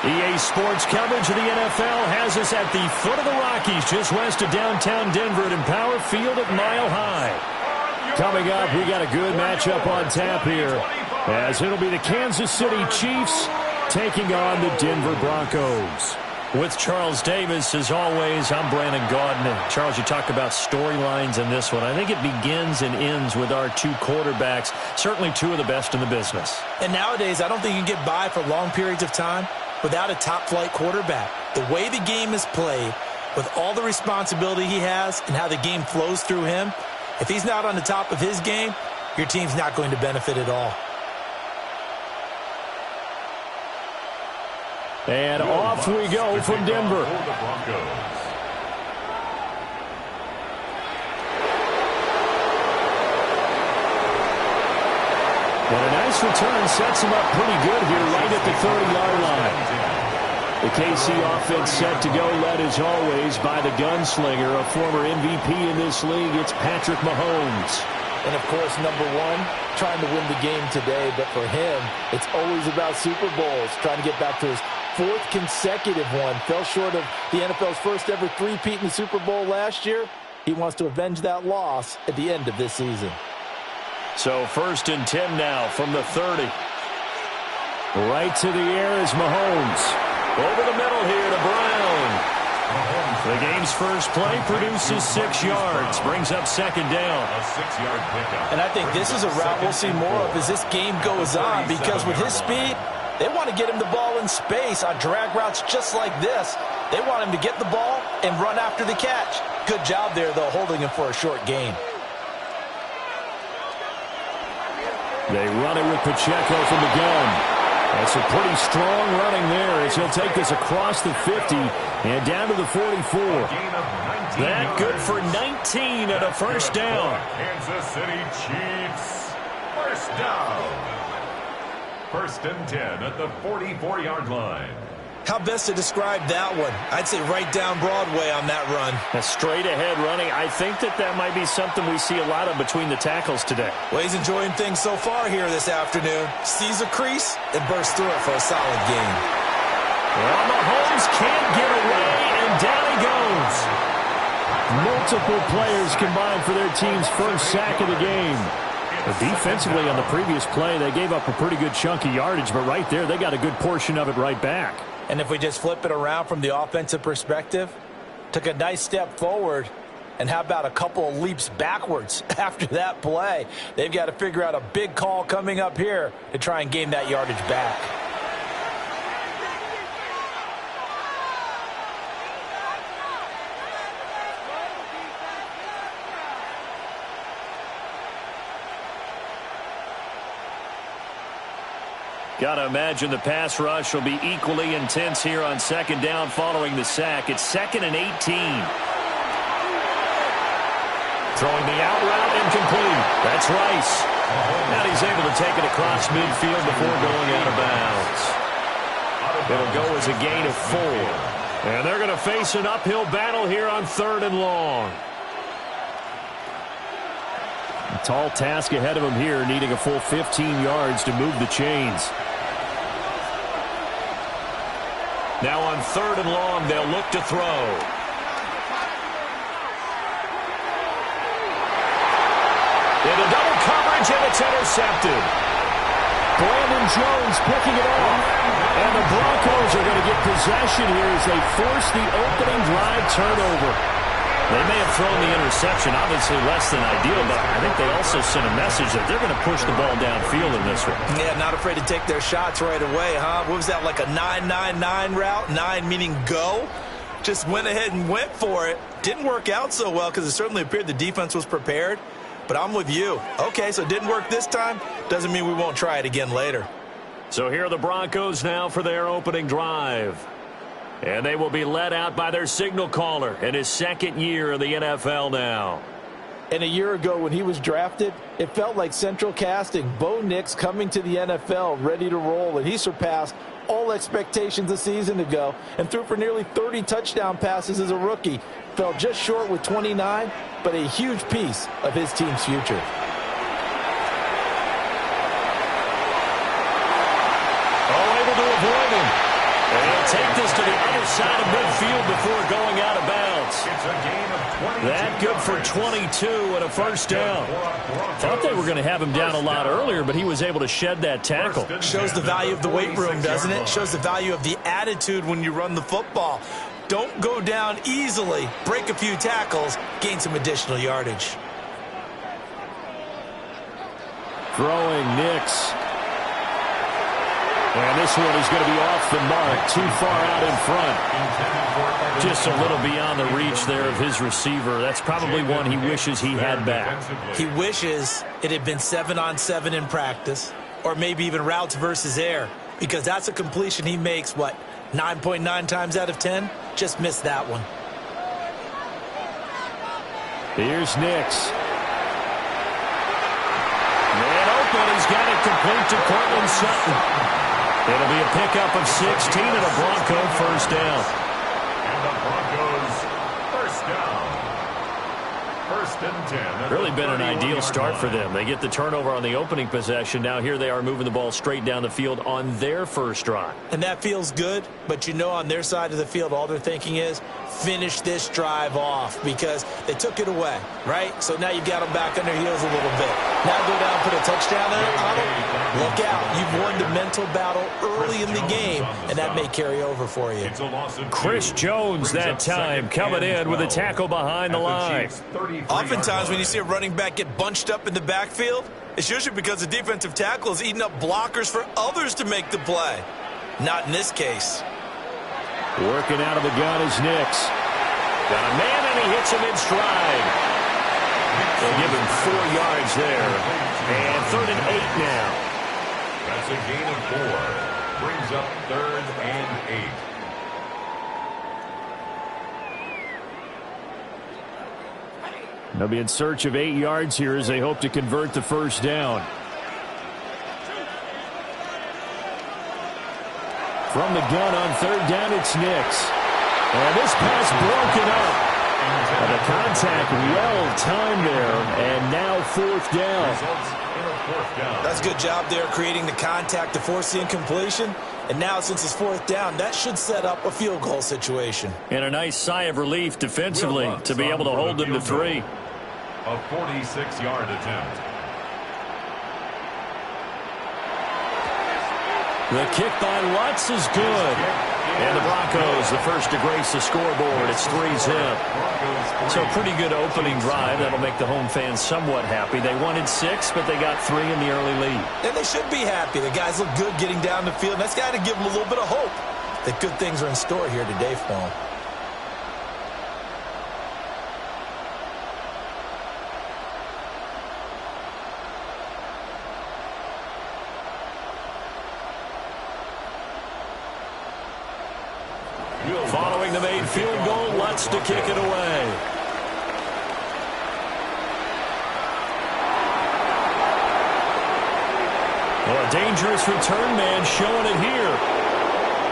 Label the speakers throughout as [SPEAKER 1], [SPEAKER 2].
[SPEAKER 1] EA Sports coverage of the NFL has us at the foot of the Rockies, just west of downtown Denver at Empower Field at Mile High. Coming up, we got a good matchup on tap here, as it'll be the Kansas City Chiefs taking on the Denver Broncos. With Charles Davis, as always, I'm Brandon Gaudin. Charles, you talk about storylines in this one. I think it begins and ends with our two quarterbacks, certainly two of the best in the business.
[SPEAKER 2] And nowadays, I don't think you can get by for long periods of time without a top-flight quarterback. The way the game is played, with all the responsibility he has and how the game flows through him, if he's not on the top of his game, your team's not going to benefit at all.
[SPEAKER 1] And off we go from Denver. And a nice return sets him up pretty good here right at the 30-yard line. The KC offense set to go, led as always by the gunslinger, a former MVP in this league. It's Patrick Mahomes.
[SPEAKER 2] And, of course, number one, trying to win the game today. But for him, it's always about Super Bowls, trying to get back to his fourth consecutive one. Fell short of the NFL's first ever three-peat in the Super Bowl last year. He wants to avenge that loss at the end of this season.
[SPEAKER 1] So 1st and 10 now from the 30. Right to the air is Mahomes. Over the middle here to Brown. The game's first play produces 6 yards. Brings up 2nd down.
[SPEAKER 3] A 6-yard pickup.
[SPEAKER 2] And I think this is a route we'll see more of as this game goes on, because with his speed, they want to get him the ball in space on drag routes just like this. They want him to get the ball and run after the catch. Good job there, though, holding him for a short gain.
[SPEAKER 1] They run it with Pacheco from the gun. That's a pretty strong running there as he'll take this across the 50 and down to the 44. That good for 19 and a first down.
[SPEAKER 3] Kansas City Chiefs. First down. 1st and 10 at the 44-yard line.
[SPEAKER 2] How best to describe that one? I'd say right down Broadway on that run.
[SPEAKER 1] A straight-ahead running. I think that might be something we see a lot of between the tackles today.
[SPEAKER 2] Well, he's enjoying things so far here this afternoon. Sees a crease and bursts through it for a solid gain.
[SPEAKER 1] Well, Mahomes can't get away, and down he goes. Multiple players combined for their team's first sack of the game. Defensively on the previous play, they gave up a pretty good chunk of yardage, but right there, they got a good portion of it right back.
[SPEAKER 2] And if we just flip it around from the offensive perspective, took a nice step forward, and how about a couple of leaps backwards after that play? They've got to figure out a big call coming up here to try and gain that yardage back.
[SPEAKER 1] Got to imagine the pass rush will be equally intense here on 2nd down following the sack. It's 2nd and 18. Throwing the out route incomplete. That's Rice. Now he's able to take it across midfield before going out of bounds. It'll go as a gain of 4. And they're going to face an uphill battle here on 3rd and long. A tall task ahead of him here, needing a full 15 yards to move the chains. Now on 3rd and long, they'll look to throw. Into double coverage, and it's intercepted. Brandon Jones picking it off. And the Broncos are going to get possession here as they force the opening drive turnover. They may have thrown the interception, obviously less than ideal, but I think they also sent a message that they're going to push the ball downfield in this one.
[SPEAKER 2] Yeah, not afraid to take their shots right away, huh? What was that, like a 9-9-9 route? 9 meaning go? Just went ahead and went for it. Didn't work out so well because it certainly appeared the defense was prepared. But I'm with you. Okay, so it didn't work this time. Doesn't mean we won't try it again later.
[SPEAKER 1] So here are the Broncos now for their opening drive. And they will be led out by their signal caller in his 2nd year in the NFL now.
[SPEAKER 2] And a year ago when he was drafted, it felt like central casting. Bo Nix coming to the NFL ready to roll, and he surpassed all expectations a season ago and threw for nearly 30 touchdown passes as a rookie. Fell just short with 29, but a huge piece of his team's future.
[SPEAKER 1] Oh, able to avoid him. And take this to the other side of midfield before going out of bounds.
[SPEAKER 3] It's a gain of 22
[SPEAKER 1] That good for 22 and a first down. Thought they were going to have him down a lot earlier, but he was able to shed that tackle.
[SPEAKER 4] Shows the value of the weight room, doesn't it? Shows the value of the attitude when you run the football. Don't go down easily. Break a few tackles. Gain some additional yardage.
[SPEAKER 1] Throwing Nix. And this one is going to be off the mark, too far out in front. Just a little beyond the reach there of his receiver. That's probably one he wishes he had back.
[SPEAKER 4] He wishes it had been 7-on-7 in practice, or maybe even routes versus air, because that's a completion he makes, 9.9 times out of 10? Just missed that one.
[SPEAKER 1] Here's Nix. Man open, he's got it complete to Cortland Sutton. It'll be a pickup of 16 and a Bronco first down.
[SPEAKER 3] And the Broncos first down. First and 10.
[SPEAKER 1] Really been an ideal start for them. They get the turnover on the opening possession. Now here they are moving the ball straight down the field on their first drive.
[SPEAKER 4] And that feels good, but you know on their side of the field all they're thinking is finish this drive off because they took it away, right? So now you've got them back on their heels a little bit. Now go down, put a touchdown on them. Look out. You've won the mental battle early in the game, and that may carry over for you.
[SPEAKER 1] Chris Jones that time coming in with a tackle behind the line.
[SPEAKER 4] Oftentimes when you see a running back get bunched up in the backfield, it's usually because the defensive tackle is eating up blockers for others to make the play. Not in this case.
[SPEAKER 1] Working out of the gun is Nix. Got a man, and he hits him in stride. They'll give him 4 yards there. And 3rd and 8 now.
[SPEAKER 3] That's a gain of 4. Brings up 3rd and 8.
[SPEAKER 1] They'll be in search of 8 yards here as they hope to convert the first down. From the gun on 3rd down, it's Nix. And this pass broken up. And the contact well-timed there. And now 4th down.
[SPEAKER 4] That's a good job there creating the contact to force the incompletion. And now since it's 4th down, that should set up a field goal situation.
[SPEAKER 1] And a nice sigh of relief defensively to be able to hold them to 3.
[SPEAKER 3] A 46-yard attempt.
[SPEAKER 1] The kick by Lutz is good. And the Broncos, the first to grace the scoreboard. It's 3-zip. So pretty good opening drive. That'll make the home fans somewhat happy. They wanted 6, but they got 3 in the early lead.
[SPEAKER 4] And they should be happy. The guys look good getting down the field. And that's got to give them a little bit of hope that good things are in store here today for them.
[SPEAKER 1] Following the made field goal, Lutz to kick it away. Well, a dangerous return man showing it here.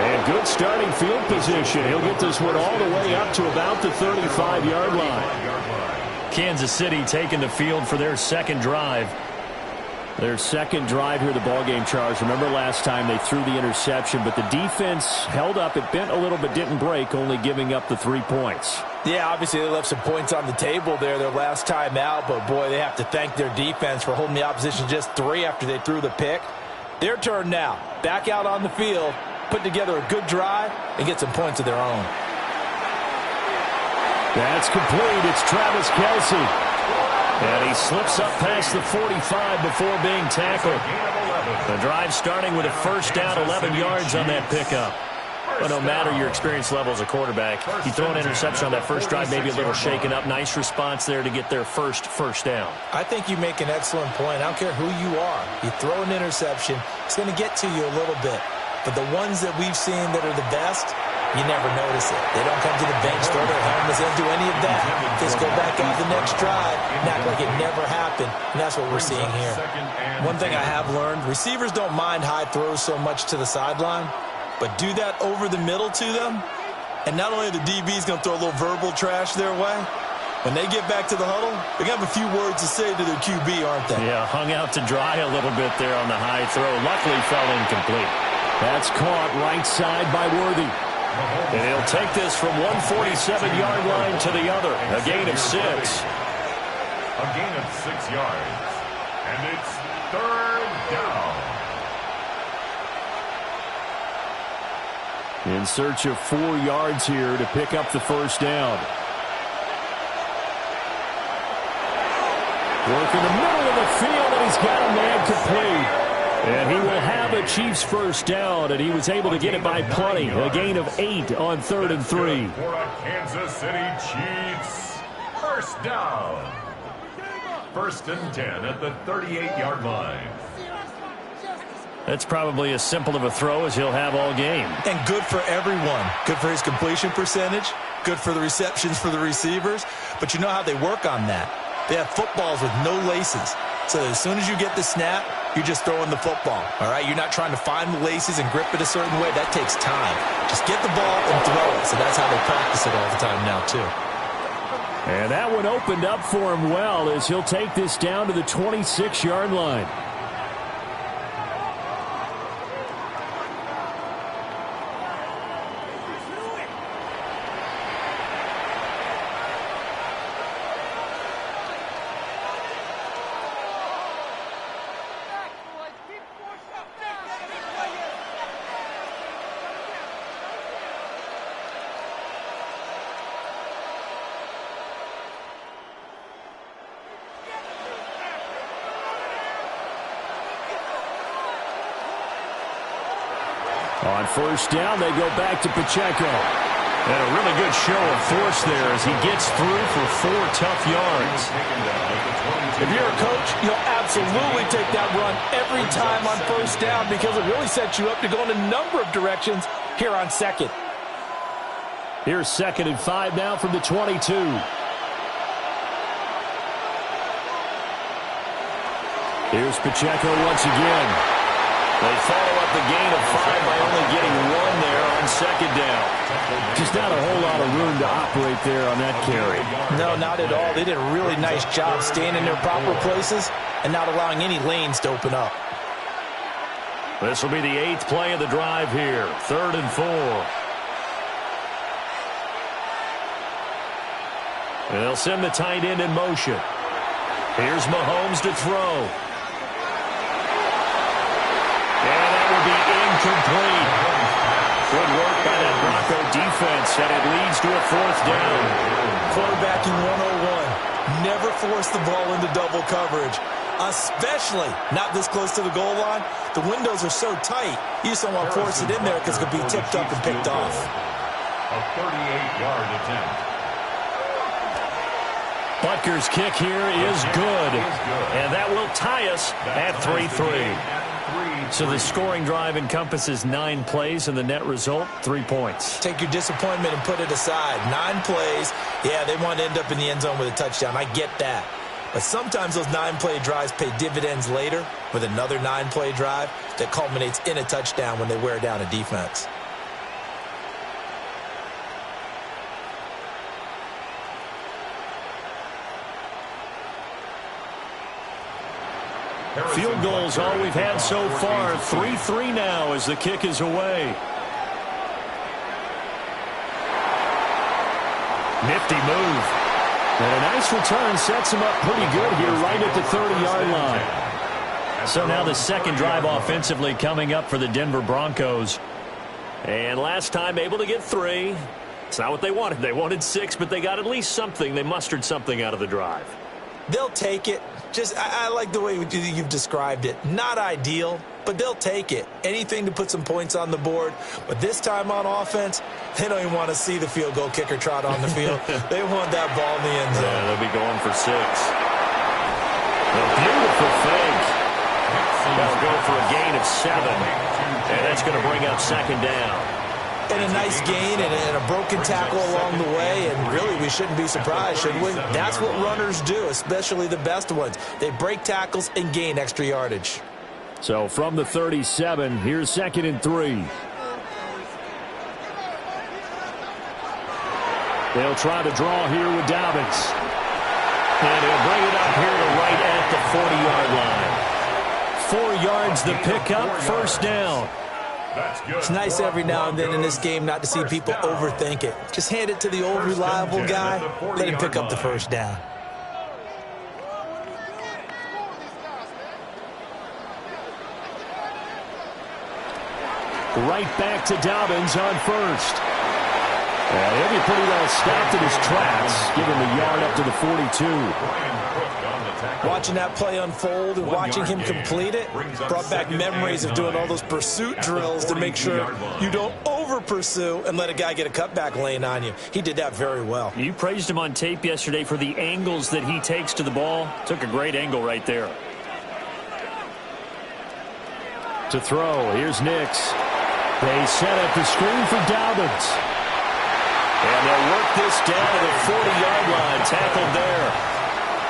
[SPEAKER 1] And good starting field position. He'll get this one all the way up to about the 35-yard line. Kansas City taking the field for their second drive. Their second drive here, the ballgame, Charles. Remember last time they threw the interception, but the defense held up. It bent a little but didn't break, only giving up the 3 points.
[SPEAKER 2] Yeah, obviously they left some points on the table there their last time out, but boy, they have to thank their defense for holding the opposition just 3 after they threw the pick. Their turn now. Back out on the field, put together a good drive, and get some points of their own.
[SPEAKER 1] That's complete. It's Travis Kelce. And he slips up past the 45 before being tackled. The drive starting with a first down, 11 yards on that pickup. But no matter your experience level as a quarterback, you throw an interception on that first drive, maybe a little shaken up. Nice response there to get their first down.
[SPEAKER 4] I think you make an excellent point. I don't care who you are. You throw an interception, it's going to get to you a little bit. But the ones that we've seen that are the best, you never notice it. They don't come to the bench, throw their helmets, they don't do any of that. Just go back out the next drive and act like it never happened. And that's what we're seeing here. One thing I have learned, receivers don't mind high throws so much to the sideline, but do that over the middle to them, and not only are the DBs going to throw a little verbal trash their way, when they get back to the huddle, they're going to have a few words to say to their QB, aren't they?
[SPEAKER 1] Yeah, hung out to dry a little bit there on the high throw. Luckily fell incomplete. That's caught right side by Worthy. And he'll take this from 147-yard line to the other. A gain of 6.
[SPEAKER 3] A gain of 6 yards. And it's 3rd down.
[SPEAKER 1] In search of 4 yards here to pick up the first down. Work in the middle of the field, and he's got a man complete. And he will have a Chiefs first down, and he was able to get it by plenty. A gain of 8 on 3rd and 3.
[SPEAKER 3] For a Kansas City Chiefs first down. 1st and 10 at the 38-yard line.
[SPEAKER 1] That's probably as simple of a throw as he'll have all game.
[SPEAKER 4] And good for everyone. Good for his completion percentage. Good for the receptions for the receivers. But you know how they work on that. They have footballs with no laces. So as soon as you get the snap, you're just throwing the football. All right? You're not trying to find the laces and grip it a certain way. That takes time. Just get the ball and throw it. So that's how they practice it all the time now, too.
[SPEAKER 1] And that one opened up for him well as he'll take this down to the 26-yard line. On first down, they go back to Pacheco. And a really good show of force there as he gets through for 4 tough yards.
[SPEAKER 2] If you're a coach, you'll absolutely take that run every time on first down because it really sets you up to go in a number of directions here on 2nd.
[SPEAKER 1] Here's 2nd and 5 now from the 22. Here's Pacheco once again. They follow up the gain of 5 by only getting 1 there on 2nd down. Just not a whole lot of room to operate there on that carry.
[SPEAKER 2] No, not at all. They did a really nice job staying in their proper places and not allowing any lanes to open up.
[SPEAKER 1] This will be the 8th play of the drive here. 3rd and 4. And they'll send the tight end in motion. Here's Mahomes to throw. And that will be incomplete. Good work by that Bronco defense, and it leads to a 4th down.
[SPEAKER 4] Quarterbacking 101. Never force the ball into double coverage, especially not this close to the goal line. The windows are so tight, you just don't want to force it in there because it could be tipped up and picked off.
[SPEAKER 3] A 38-yard attempt.
[SPEAKER 1] Butker's kick here is good, and that will tie us at 3-3. So the scoring drive encompasses 9 plays, and the net result, 3 points.
[SPEAKER 4] Take your disappointment and put it aside. 9 plays. Yeah, they want to end up in the end zone with a touchdown. I get that. But sometimes those 9-play drives pay dividends later with another 9-play drive that culminates in a touchdown when they wear down a defense.
[SPEAKER 1] Field goals all we've had so far. 3-3 now as the kick is away. Nifty move. And a nice return sets him up pretty good here right at the 30-yard line. So now the 2nd drive offensively coming up for the Denver Broncos. And last time able to get 3. It's not what they wanted. They wanted 6, but they got at least something. They mustered something out of the drive.
[SPEAKER 4] They'll take it. I like the way you've described it. Not ideal, but they'll take it. Anything to put some points on the board. But this time on offense, they don't even want to see the field goal kicker trot on the field. They want that ball in the end zone.
[SPEAKER 1] Yeah, they'll be going for 6. A beautiful fake. That'll go for a gain of 7. And that's going to bring up 2nd down.
[SPEAKER 4] And a nice gain and a broken tackle along the way, and really we shouldn't be surprised, should we? That's what runners do, especially the best ones. They break tackles and gain extra yardage.
[SPEAKER 1] So from the 37, here's 2nd and 3. They'll try to draw here with Dobbins. And he'll bring it up here to right at the 40-yard line. 4 yards the pickup, first down.
[SPEAKER 3] That's good.
[SPEAKER 4] It's nice every now and then in this game not to see people overthink it. Just hand it to the old reliable guy, let him pick up the first down.
[SPEAKER 1] Right back to Dobbins on first. And he'll be pretty well stopped in his tracks. Give him a yard up to the 42.
[SPEAKER 4] Watching that play unfold and watching him complete it brought back memories of doing all those pursuit drills to make sure you don't over-pursue and let a guy get a cutback lane on you. He did that very well.
[SPEAKER 1] You praised him on tape yesterday for the angles that he takes to the ball. Took a great angle right there. To throw, here's Nix. They set up the screen for Dobbins. And they'll work this down to the 40-yard line. Tackled there.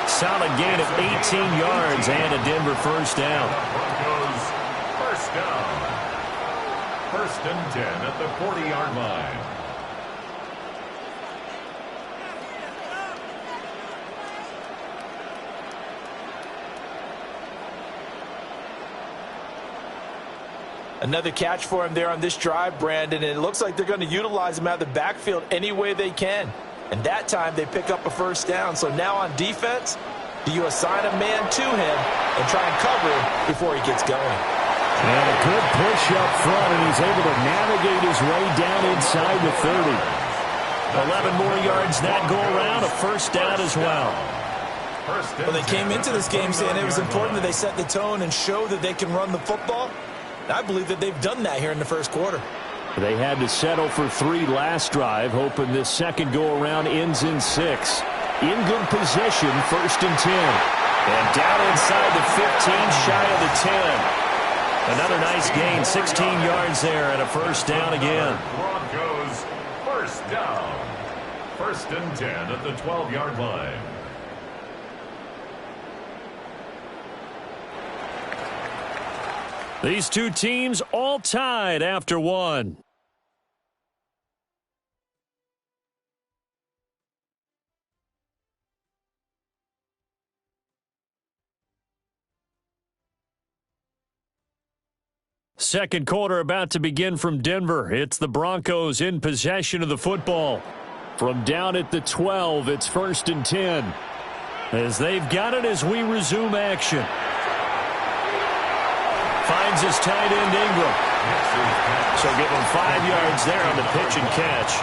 [SPEAKER 1] Solid gain of 18 yards and a Denver first down.
[SPEAKER 3] Broncos first down. 1st and 10 at the 40-yard line.
[SPEAKER 2] Another catch for him there on this drive, Brandon, and it looks like they're going to utilize him out of the backfield any way they can. And that time they pick up a first down. So now on defense, do you assign a man to him and try and cover him before he gets going?
[SPEAKER 1] And a good push up front, and he's able to navigate his way down inside the 30. 11 more yards that go around, a first down as well.
[SPEAKER 4] Well, they came into this game saying it was important that they set the tone and show that they can run the football. I believe that they've done that here in the first quarter.
[SPEAKER 1] They had to settle for 3 last drive, hoping this second go-around ends in 6. In good position, 1st and 10. And down inside the 15, shy of the 10. Another nice gain, 16 yards there, and a first down again.
[SPEAKER 3] Broncos first down. 1st and 10 at the 12-yard line.
[SPEAKER 1] These two teams all tied after one. Second quarter about to begin from Denver. It's the Broncos in possession of the football. From down at the 12, it's 1st and 10. As they've got it as we resume action. Finds his tight end Ingram. So give him 5 yards there on the pitch and catch.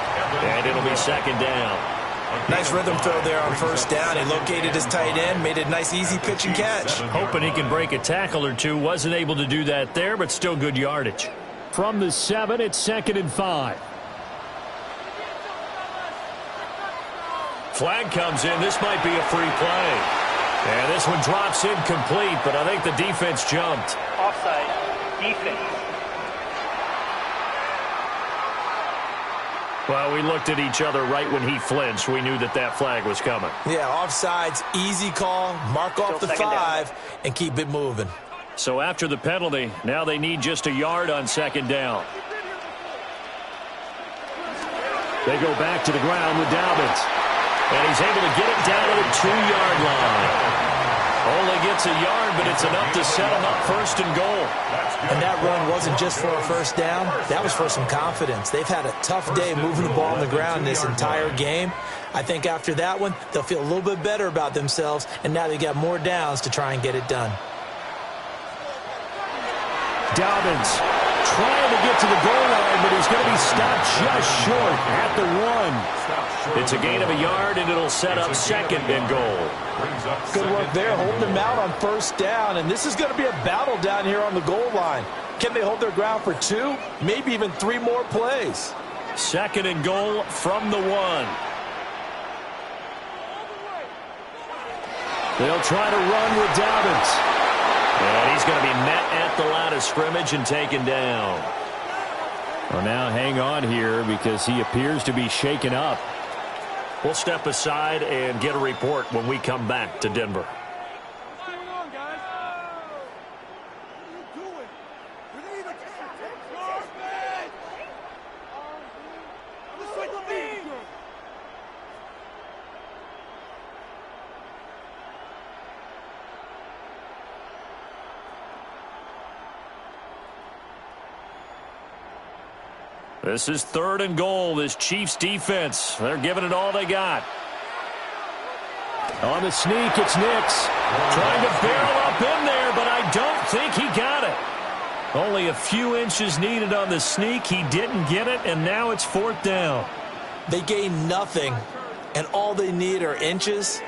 [SPEAKER 1] And it'll be second down.
[SPEAKER 4] Nice rhythm throw there on first down. He located his tight end, made a nice easy pitch and catch.
[SPEAKER 1] Hoping he can break a tackle or two. Wasn't able to do that there, but still good yardage. From the 7, it's 2nd and 5. Flag comes in. This might be a free play. And this one drops incomplete, but I think the defense jumped.
[SPEAKER 5] Offside. Defense.
[SPEAKER 1] Well, we looked at each other right when he flinched. We knew that that flag was coming.
[SPEAKER 4] Yeah, offsides, easy call, mark off the 5, and keep it moving.
[SPEAKER 1] So after the penalty, now they need just a yard on second down. They go back to the ground with Dobbins. And he's able to get it down to the 2-yard line. Only gets a yard, but it's enough to set him up 1st and goal.
[SPEAKER 4] And that run wasn't just for a first down. That was for some confidence. They've had a tough day moving the ball on the ground this entire game. I think after that one, they'll feel a little bit better about themselves, and now they got more downs to try and get it done.
[SPEAKER 1] Dobbins trying to get to the goal line, but he's going to be stopped just short at the 1. It's a gain of a yard, and it'll set up 2nd and goal.
[SPEAKER 2] Good work there, holding them out on first down, and this is going to be a battle down here on the goal line. Can they hold their ground for 2, maybe even 3 more plays?
[SPEAKER 1] 2nd and goal from the 1. They'll try to run with Dobbins. And he's going to be met at the line of scrimmage and taken down. Well, now hang on here because he appears to be shaken up. We'll step aside and get a report when we come back to Denver. This is 3rd and goal. This Chiefs defense, they're giving it all they got. On the sneak, it's Nix. Trying to barrel up in there, but I don't think he got it. Only a few inches needed on the sneak. He didn't get it, and now it's 4th down.
[SPEAKER 4] They gain nothing, and all they need are inches.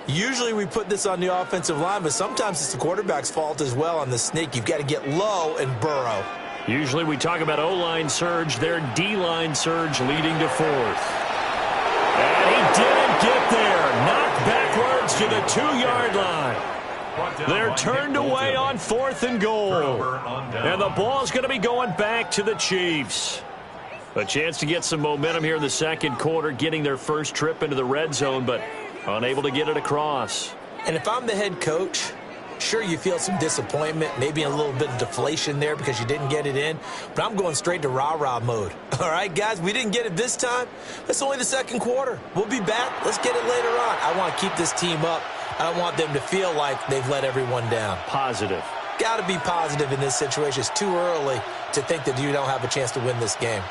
[SPEAKER 4] Usually we put this on the offensive line, but sometimes it's the quarterback's fault as well on the sneak. You've got to get low and burrow. Usually we talk about O-line surge, their D-line surge leading to 4th.
[SPEAKER 1] And he didn't get there. Knocked backwards to the 2-yard line. They're turned away on 4th and goal. And the ball's going to be going back to the Chiefs. A chance to get some momentum here in the second quarter, getting their first trip into the red zone, but unable to get it across. And if I'm the head coach, sure, you feel some disappointment, maybe a little bit of deflation there because you didn't get it in, but I'm going straight to rah-rah mode. All right, guys, we didn't get it this time. It's only the second quarter. We'll be back. Let's get it later on. I want to keep this team up. I don't want them to feel like they've let everyone down. Positive. Got to be positive in this situation. It's too early to think that you don't have a chance to win this game.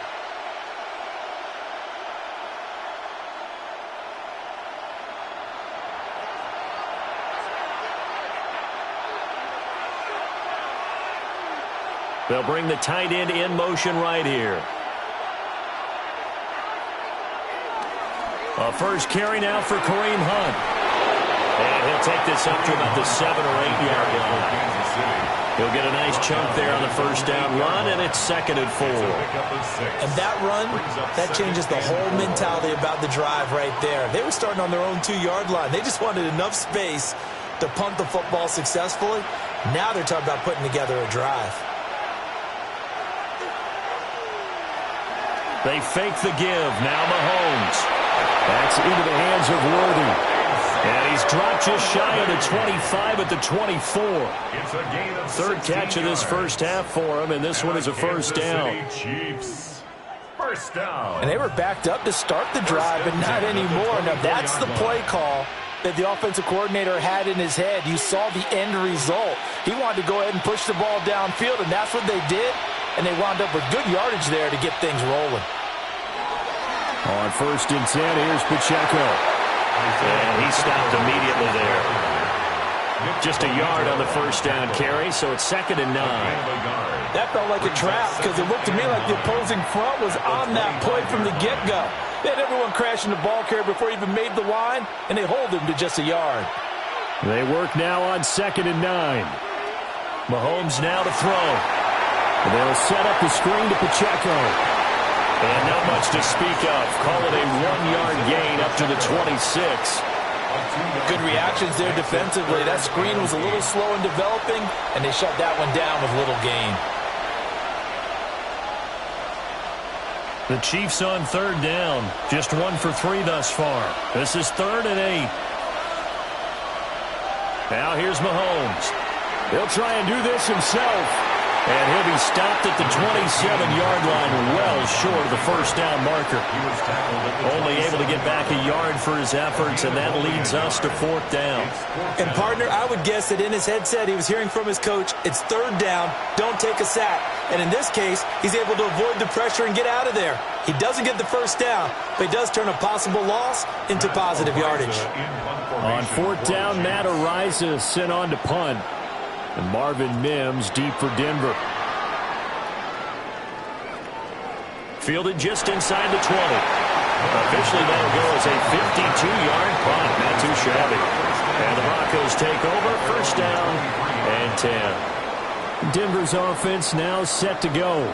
[SPEAKER 1] They'll bring the tight end in motion right here. A first carry now for Kareem Hunt. And he'll take this up to about the 7 or 8 yard line. He'll get a nice chunk there on the first down run, and it's 2nd and 4. And that run, that changes the whole mentality about the drive right there. They were starting on their own 2-yard line. They just wanted enough space to punt the football successfully. Now they're talking about putting together a drive. They fake the give. Now Mahomes. That's into the hands of Worthy. And he's dropped just shy of the 25 at the 24. Third catch of this first half for him, and this one is a first down.
[SPEAKER 3] First down.
[SPEAKER 2] And they were backed up to start the drive, but not anymore. Now that's the play call that the offensive coordinator had in his head. You saw the end result. He wanted to go ahead and push the ball downfield, and that's what they did. And they wound up with good yardage there to get things rolling.
[SPEAKER 1] On 1st and 10, here's Pacheco. And he stopped immediately there. Just a yard on the first down carry, so it's 2nd and 9.
[SPEAKER 2] That felt like a trap because it looked to me like the opposing front was on that play from the get-go. They had everyone crashing the ball carrier before he even made the line, and they hold him to just a yard.
[SPEAKER 1] They work now on 2nd and 9. Mahomes now to throw. They'll set up the screen to Pacheco. And not much to speak of. Call it a 1-yard gain up to the 26.
[SPEAKER 2] Good reactions there defensively. That screen was a little slow in developing, and they shut that one down with little gain.
[SPEAKER 1] The Chiefs on 3rd down. Just 1 for 3 thus far. This is 3rd and 8. Now here's Mahomes. He'll try and do this himself. And he'll be stopped at the 27-yard line, well short of the first down marker. Only able to get back a yard for his efforts, and that leads us to 4th down.
[SPEAKER 4] And, partner, I would guess that in his headset he was hearing from his coach, it's 3rd down, don't take a sack. And in this case, he's able to avoid the pressure and get out of there. He doesn't get the first down, but he does turn a possible loss into positive yardage.
[SPEAKER 1] On 4th down, Matt Araiza sent on to punt. And Marvin Mims deep for Denver. Fielded just inside the 20. Officially, that'll go as a 52-yard punt. Not too shabby. And the Broncos take over. First down and 10. Denver's offense now set to go.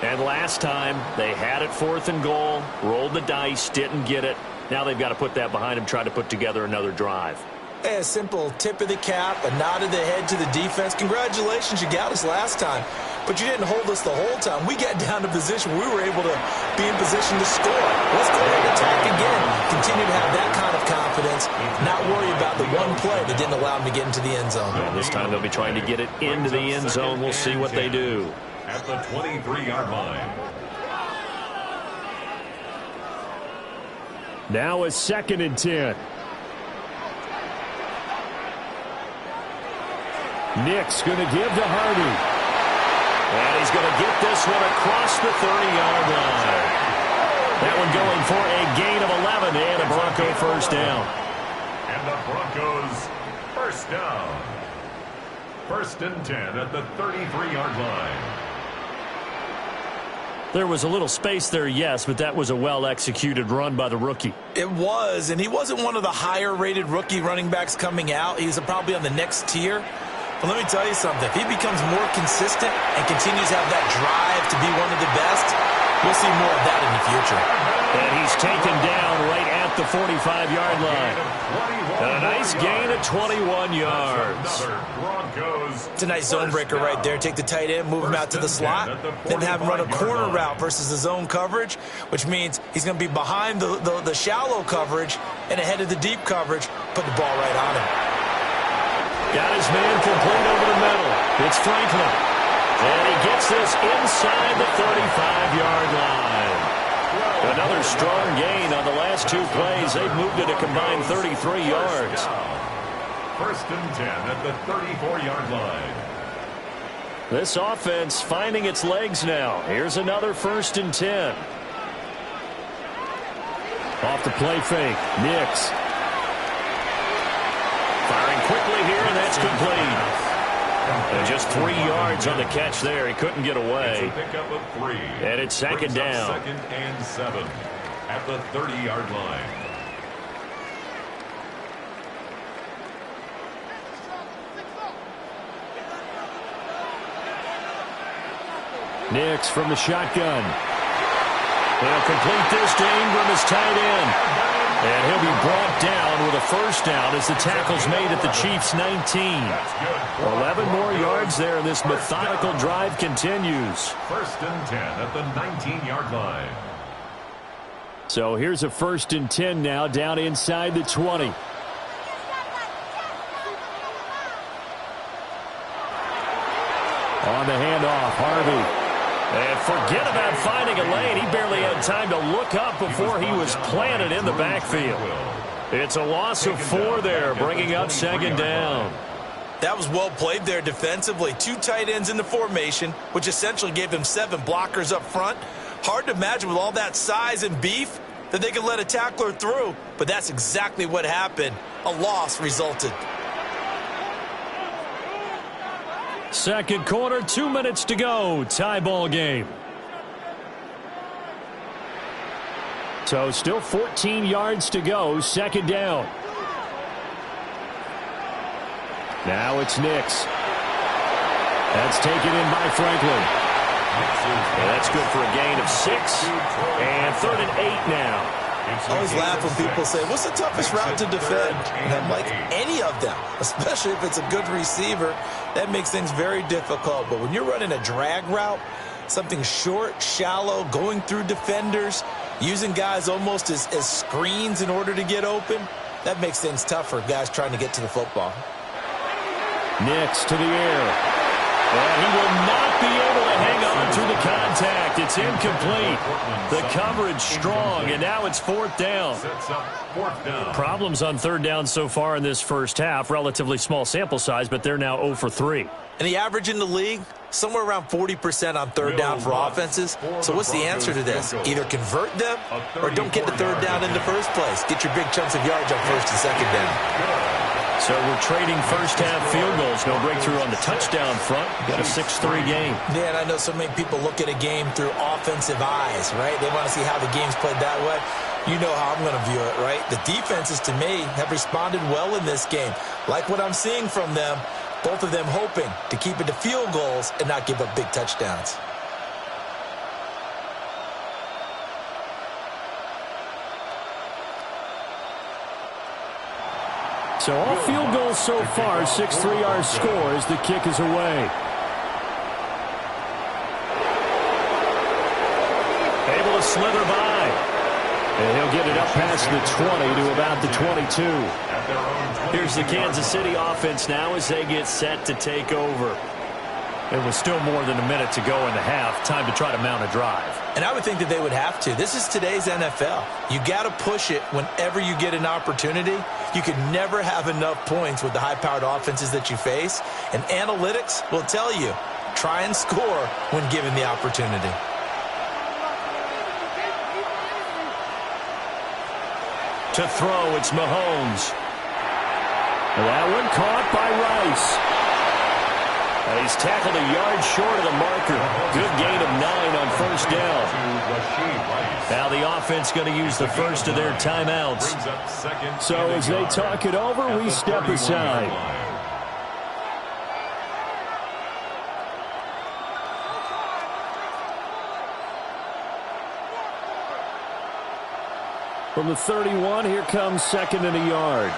[SPEAKER 1] And last time, they had it 4th and goal. Rolled the dice, didn't get it. Now they've got to put that behind them, try to put together another drive.
[SPEAKER 4] A simple tip of the cap, a nod of the head to the defense. Congratulations, you got us last time. But you didn't hold us the whole time. We got down to position where we were able to be in position to score. Let's go ahead and attack again. Continue to have that kind of confidence. Not worry about the one play that didn't allow them to get into the end zone.
[SPEAKER 1] And this time they'll be trying to get it into the end zone. We'll see what they do.
[SPEAKER 3] At the 23-yard line.
[SPEAKER 1] Now it's 2nd and 10. Nick's going to give to Hardy. And he's going to get this one across the 30-yard line. That one going for a gain of 11 and a Bronco first down.
[SPEAKER 3] And the Broncos first down. 1st and 10 at the 33-yard line.
[SPEAKER 1] There was a little space there, yes, but that was a well-executed run by the rookie.
[SPEAKER 4] It was, and he wasn't one of the higher-rated rookie running backs coming out. He's probably on the next tier. But let me tell you something. If he becomes more consistent and continues to have that drive to be one of the best, we'll see more of that in the future.
[SPEAKER 1] And he's taken down right at the 45-yard line. A nice gain of 21 yards.
[SPEAKER 4] It's a nice zone breaker right there. Take the tight end, move him out to the slot, then have him run a corner route versus the zone coverage, which means he's going to be behind the shallow coverage and ahead of the deep coverage. Put the ball right on him.
[SPEAKER 1] Got his man complete over the middle. It's Franklin. And he gets this inside the 35-yard line. Another strong gain on the last two plays. They've moved it a combined 33 yards.
[SPEAKER 3] 1st and 10 at the 34-yard line.
[SPEAKER 1] This offense finding its legs now. Here's another 1st and 10. Off the play fake. Nix. Firing quickly here, and that's complete. And just 3 yards on the catch there. He couldn't get away.
[SPEAKER 3] It's a pickup of 3.
[SPEAKER 1] And it's second down.
[SPEAKER 3] 2nd and 7 at the 30-yard line.
[SPEAKER 1] Nix from the shotgun. They'll complete this to Ingram as tight end. And he'll be brought down with a first down as the tackle's made at the Chiefs' 19. 11 more yards there, and this methodical drive continues.
[SPEAKER 3] 1st and 10 at the 19-yard line.
[SPEAKER 1] So here's a 1st and 10 now down inside the 20. On the handoff, Harvey. And forget about finding a lane. He barely had time to look up before he was planted in the backfield. It's a loss of 4 there, bringing up second down.
[SPEAKER 4] That was well played there defensively. 2 tight ends in the formation, which essentially gave them 7 blockers up front. Hard to imagine with all that size and beef that they could let a tackler through, but that's exactly what happened. A loss resulted.
[SPEAKER 1] Second quarter, 2 minutes to go. Tie ball game. So still 14 yards to go. Second down. Now it's Nix. That's taken in by Franklin. And that's good for a gain of 6. And 3rd and 8 now.
[SPEAKER 4] I always laugh when people say, what's the toughest route to defend? And I'm like, any of them, especially if it's a good receiver. That makes things very difficult. But when you're running a drag route, something short, shallow, going through defenders, using guys almost as screens in order to get open, that makes things tough for guys trying to get to the football.
[SPEAKER 1] Nix to the air. And he will not be able to hang on to the contact. It's incomplete. The coverage strong, and now it's 4th down. Problems on 3rd down so far in this first half. Relatively small sample size, but they're now 0 for 3.
[SPEAKER 4] And the average in the league, somewhere around 40% on 3rd down for offenses. So what's the answer to this? Either convert them or don't get the 3rd down in the first place. Get your big chunks of yards on 1st and 2nd down.
[SPEAKER 1] So we're trading first half field goals. No breakthrough on the touchdown front. Got a 6-3 game.
[SPEAKER 4] Yeah, and I know so many people look at a game through offensive eyes, right? They want to see how the game's played that way. You know how I'm going to view it, right? The defenses, to me, have responded well in this game. Like what I'm seeing from them, both of them hoping to keep it to field goals and not give up big touchdowns.
[SPEAKER 1] So all field goals so far, 6-3 our score as the kick is away. Able to slither by. And he'll get it up past the 20 to about the 22. Here's the Kansas City offense now as they get set to take over. It was still more than a minute to go in the half. Time to try to mount a drive.
[SPEAKER 4] And I would think that they would have to. This is today's NFL. You got to push it whenever you get an opportunity. You can never have enough points with the high-powered offenses that you face. And analytics will tell you try and score when given the opportunity.
[SPEAKER 1] To throw, it's Mahomes. That one caught by Rice. He's tackled a yard short of the marker. Good gain of 9 on first down. Now the offense going to use the first of their timeouts. So as they talk it over, we step aside. From the 31, here comes second and a yard.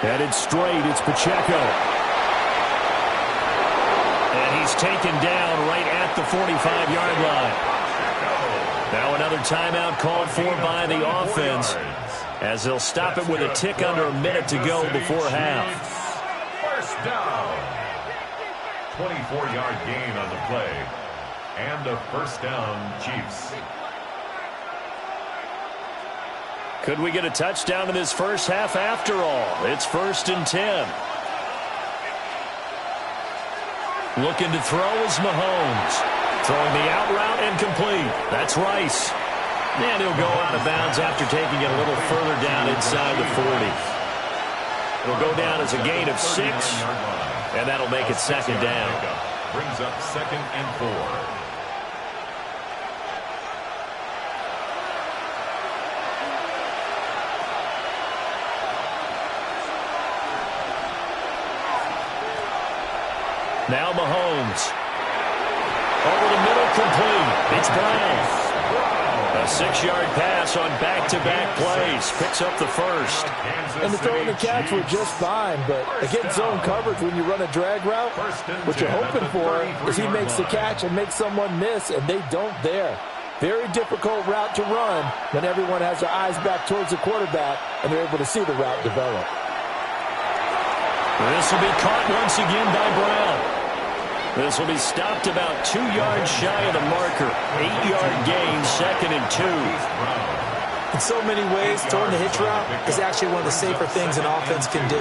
[SPEAKER 1] Headed straight, it's Pacheco. And he's taken down right at the 45-yard line. Now another timeout called for by the offense, as they'll stop it with a tick under a minute to go before half.
[SPEAKER 3] First down. 24-yard gain on the play. And a first down, Chiefs.
[SPEAKER 1] Could we get a touchdown in this first half after all? It's 1st and 10. Looking to throw is Mahomes. Throwing the out route and complete. That's Rice. And he'll go out of bounds after taking it a little further down inside the 40. It'll go down as a gain of 6, and that'll make it second down.
[SPEAKER 3] Brings up 2nd and 4.
[SPEAKER 1] Now Mahomes. Over the middle, complete. It's Brown. A 6-yard pass on back-to-back plays. Picks up the first.
[SPEAKER 2] And the throw and the catch were just fine, but against zone coverage when you run a drag route, what you're hoping for is he makes the catch and makes someone miss, and they don't there. Very difficult route to run when everyone has their eyes back towards the quarterback and they're able to see the route develop.
[SPEAKER 1] This will be caught once again by Brown. This will be stopped about 2 yards shy of the marker. 8-yard gain, 2nd and 2.
[SPEAKER 4] In so many ways, throwing the hitch route is actually one of the safer things an offense can do.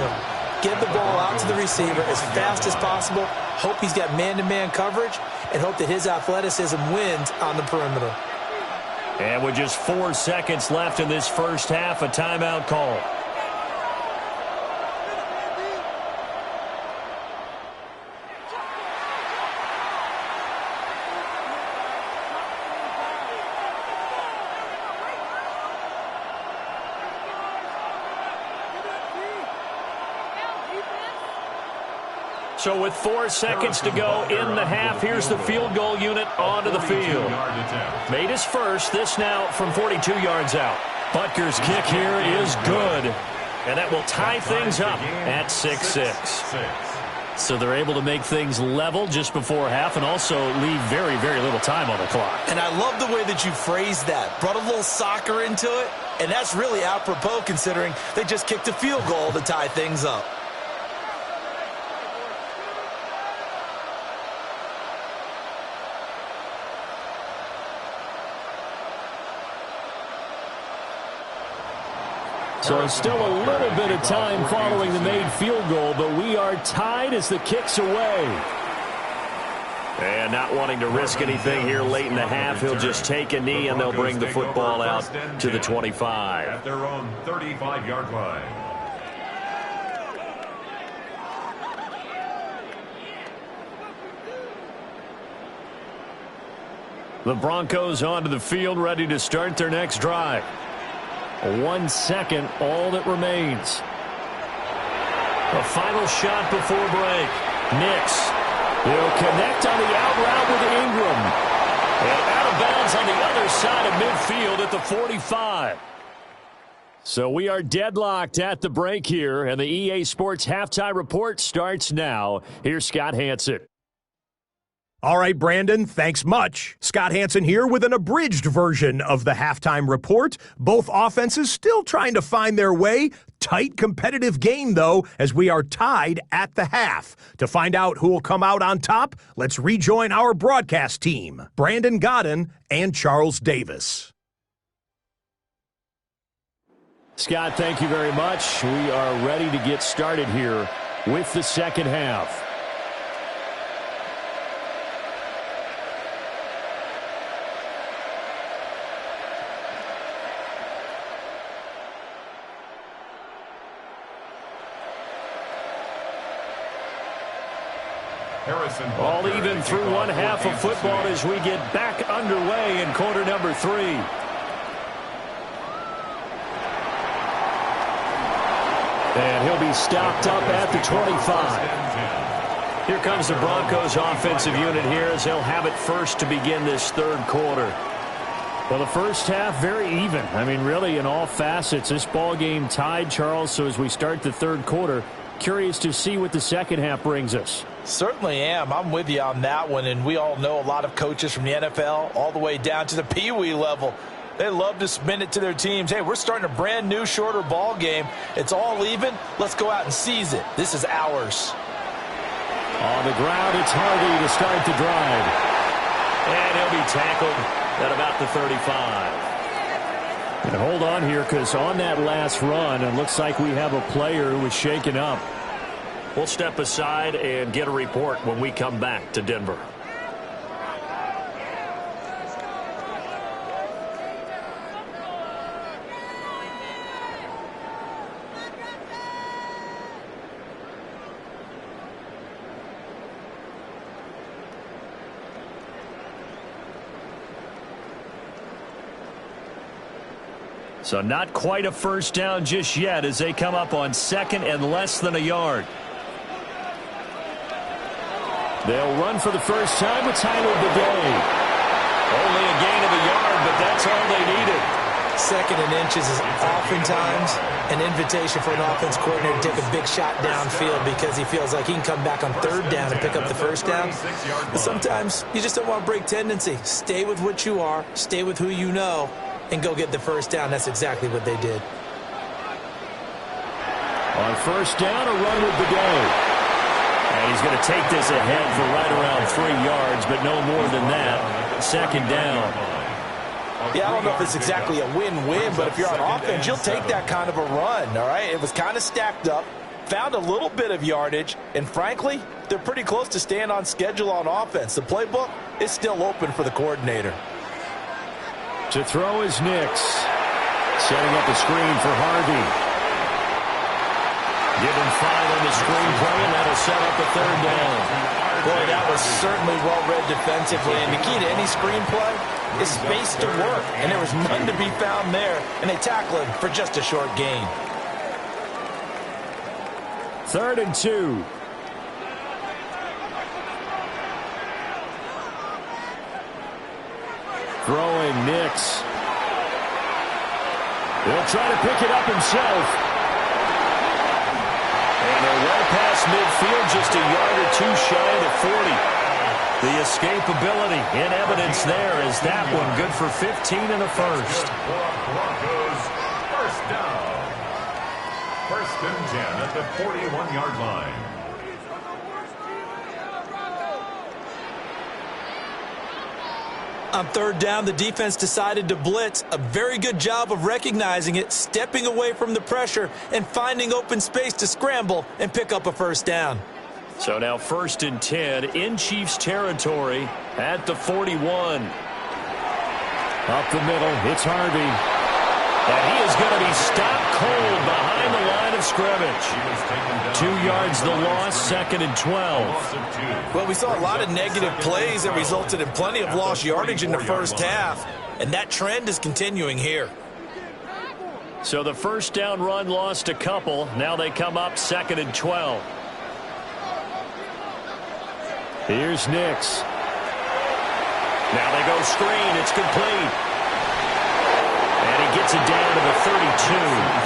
[SPEAKER 4] Get the ball out to the receiver as fast as possible, hope he's got man-to-man coverage, and hope that his athleticism wins on the perimeter.
[SPEAKER 1] And with just 4 seconds left in this first half, a timeout call. So with 4 seconds to go in the half, here's the field goal unit onto the field. Made his first, this now from 42 yards out. Butker's kick here is good, and that will tie things up at 6-6. So they're able to make things level just before half and also leave very, very little time on the clock.
[SPEAKER 4] And I love the way that you phrased that. Brought a little soccer into it, and that's really apropos considering they just kicked a field goal to tie things up.
[SPEAKER 1] So still a little bit of time following the made field goal, but we are tied as the kick's away. And not wanting to risk anything here late in the half, he'll just take a knee and they'll bring the football out to the 25.
[SPEAKER 3] At their own 35-yard line.
[SPEAKER 1] The Broncos onto the field, ready to start their next drive. 1 second, all that remains. A final shot before break. Nix. He'll connect on the out route with Ingram. And out of bounds on the other side of midfield at the 45. So we are deadlocked at the break here, and the EA Sports Halftime Report starts now. Here's Scott Hanson.
[SPEAKER 6] All right, Brandon, thanks much. Scott Hanson here with an abridged version of the halftime report. Both offenses still trying to find their way. Tight competitive game, though, as we are tied at the half. To find out who will come out on top, let's rejoin our broadcast team, Brandon Godden and Charles Davis.
[SPEAKER 1] Scott, thank you very much. We are ready to get started here with the second half. All even through one half of football as we get back underway in quarter number 3. And he'll be stopped up at the 25. Here comes the Broncos offensive unit here as they'll have it first to begin this third quarter. Well, the first half, very even. I mean, really, in all facets, this ball game tied, Charles. So as we start the third quarter, curious to see what the second half brings us.
[SPEAKER 2] Certainly am. I'm with you on that one, and we all know a lot of coaches from the NFL all the way down to the Pee Wee level. They love to spin it to their teams. Hey, we're starting a brand new, shorter ball game. It's all even. Let's go out and seize it. This is ours.
[SPEAKER 1] On the ground, it's Harvey to start the drive. And he'll be tackled at about the 35. And hold on here, because on that last run, it looks like we have a player who was shaken up. We'll step aside and get a report when we come back to Denver. So not quite a first down just yet as they come up on second and less than a yard. They'll run for the first time with time of the day. Only a gain of a yard, but that's all they needed.
[SPEAKER 4] Second and inches is oftentimes an invitation for an offense coordinator to take a big shot downfield because he feels like he can come back on third down and pick up the first down. But sometimes you just don't want to break tendency. Stay with what you are, stay with who you know, and go get the first down. That's exactly what they did.
[SPEAKER 1] On first down, a run with the go. And he's going to take this ahead for right around 3 yards, but no more than that. Second down.
[SPEAKER 2] Yeah, I don't know if it's exactly a win-win, but if you're on offense, you'll take that kind of a run, all right? It was kind of stacked up, found a little bit of yardage, and frankly, they're pretty close to staying on schedule on offense. The playbook is still open for the coordinator.
[SPEAKER 1] To throw is Nix. Setting up a screen for Harvey. Give him 5 on the screen play, and that'll set up a third down.
[SPEAKER 2] Boy, that was certainly well-read defensively, and the key to any screen play is space to work, and there was none to be found there, and they tackle him for just a short gain.
[SPEAKER 1] 3rd and 2. Throwing Nix. He'll try to pick it up himself. And they're well past midfield, just a yard or two shy of the 40. The escapability in evidence there is that one good for 15 in the first.
[SPEAKER 3] Broncos first down. 1st and 10 at the 41-yard line.
[SPEAKER 4] On third down, the defense decided to blitz. A very good job of recognizing it, stepping away from the pressure, and finding open space to scramble and pick up a first down.
[SPEAKER 1] So now 1st and 10 in Chiefs territory at the 41. Up the middle, it's Harvey. And he is going to be stopped cold behind the line of scrimmage. 2 yards the loss, 2nd and 12.
[SPEAKER 2] Well, we saw a lot of negative plays that resulted in plenty of lost yardage in the first half, and that trend is continuing here.
[SPEAKER 1] So the first down run lost a couple. Now they come up 2nd and 12. Here's Nix. Now they go screen. It's complete. And he gets it down to the 32.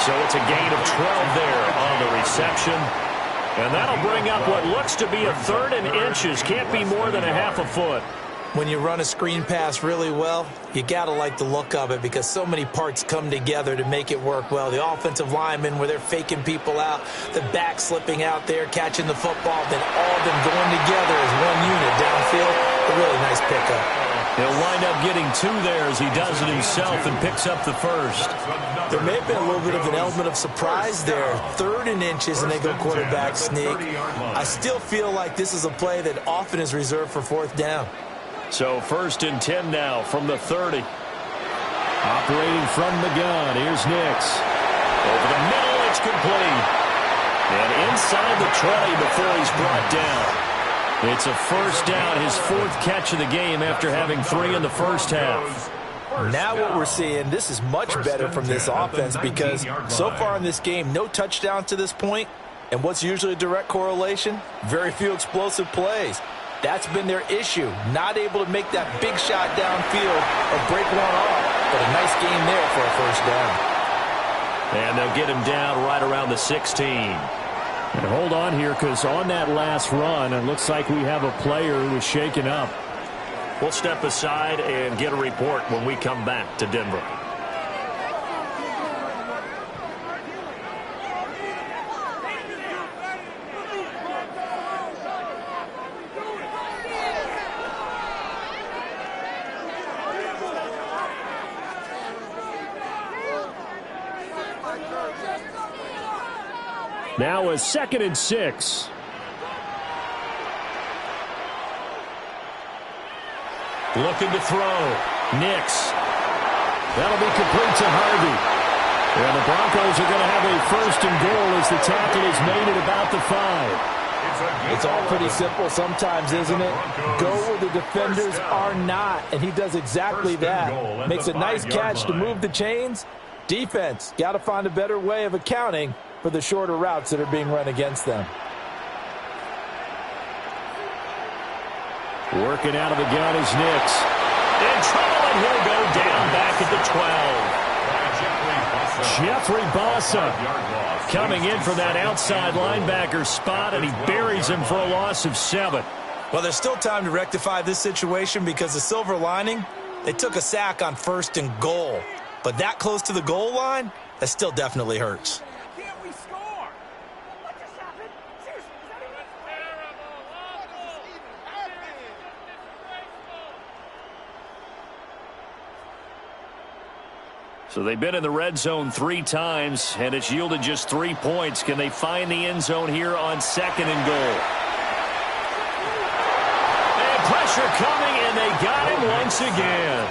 [SPEAKER 1] So it's a gain of 12 there on the reception. And that'll bring up what looks to be a 3rd and inches. Can't be more than a half a foot.
[SPEAKER 4] When you run a screen pass really well, you got to like the look of it because so many parts come together to make it work well. The offensive linemen where they're faking people out, the back slipping out there, catching the football, then all of them going together as one unit downfield. A really nice pickup.
[SPEAKER 1] He'll wind up getting 2 there as he does it himself and picks up the first.
[SPEAKER 4] There may have been a little bit of an element of surprise there. 3rd and inches, and they go quarterback sneak. I still feel like this is a play that often is reserved for 4th down.
[SPEAKER 1] So 1st and 10 now from the 30. Operating from the gun, here's Nix. Over the middle, it's complete. And inside the 20 before he's brought down. It's a 1st down, his 4th catch of the game after having 3 in the first half.
[SPEAKER 2] Now what we're seeing, this is much better from this offense because so far in this game, no touchdown to this point. And what's usually a direct correlation? Very few explosive plays. That's been their issue, not able to make that big shot downfield or break one off. But a nice game there for a 1st down.
[SPEAKER 1] And they'll get him down right around the 16.
[SPEAKER 7] And hold on here, because on that last run, it looks like we have a player who was shaken up.
[SPEAKER 1] We'll step aside and get a report when we come back to Denver.
[SPEAKER 7] Now a 2nd and 6.
[SPEAKER 1] Looking to throw. Nix. That'll be complete to Harvey. And the Broncos are going to have a 1st and goal as the tackle is made at about the 5.
[SPEAKER 2] It's all pretty simple sometimes, isn't it? Go where the defenders are not, and he does exactly that. Makes a nice catch to move the chains. Defense, got to find a better way of accounting for the shorter routes that are being run against them.
[SPEAKER 1] Working out of the gun is Nix. In trouble, and he'll go down back at the 12. Jeffrey Bossa coming in from that outside linebacker spot, and he buries him for a loss of 7.
[SPEAKER 4] Well, there's still time to rectify this situation because the silver lining, they took a sack on 1st and goal. But that close to the goal line, that still definitely hurts.
[SPEAKER 1] So they've been in the red zone 3 times, and it's yielded just 3 points. Can they find the end zone here on 2nd and goal? And pressure coming, and they got him once again.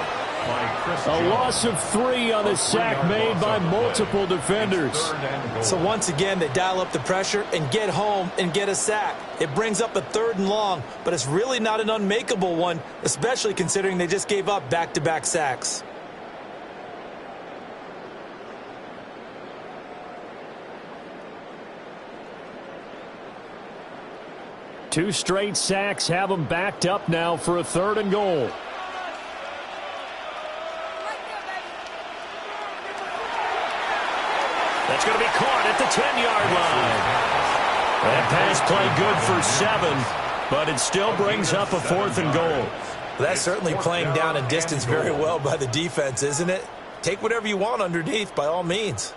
[SPEAKER 1] A loss of 3 on the sack made by multiple defenders.
[SPEAKER 4] So once again, they dial up the pressure and get home and get a sack. It brings up a 3rd and long, but it's really not an unmakeable one, especially considering they just gave up back-to-back sacks.
[SPEAKER 7] Two straight sacks have them backed up now for a 3rd and goal.
[SPEAKER 1] That's going to be caught at the 10-yard line. That pass play good for 7, but it still brings up a 4th and goal.
[SPEAKER 4] Well, that's certainly playing down and distance very well by the defense, isn't it? Take whatever you want underneath, by all means.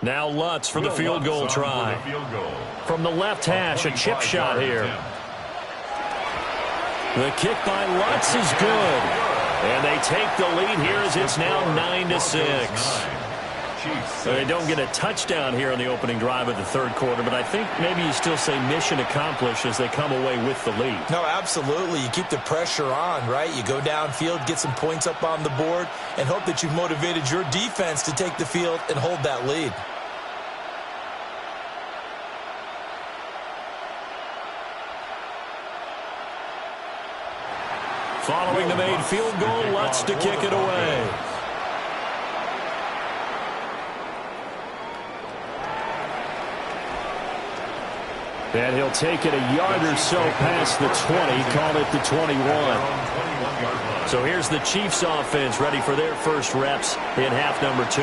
[SPEAKER 1] Now Lutz for the field goal try. From the left hash, a chip shot here. The kick by Lutz is good. And they take the lead here as it's now 9-6. They don't get a touchdown here on the opening drive of the 3rd quarter, but I think maybe you still say mission accomplished as they come away with the lead.
[SPEAKER 4] No, absolutely. You keep the pressure on, right? You go downfield, get some points up on the board, and hope that you've motivated your defense to take the field and hold that lead.
[SPEAKER 1] Following the made field goal, Lutz to kick it away.
[SPEAKER 7] And he'll take it a yard or so past the 20, call it the 21.
[SPEAKER 1] So here's the Chiefs offense ready for their first reps in half number 2.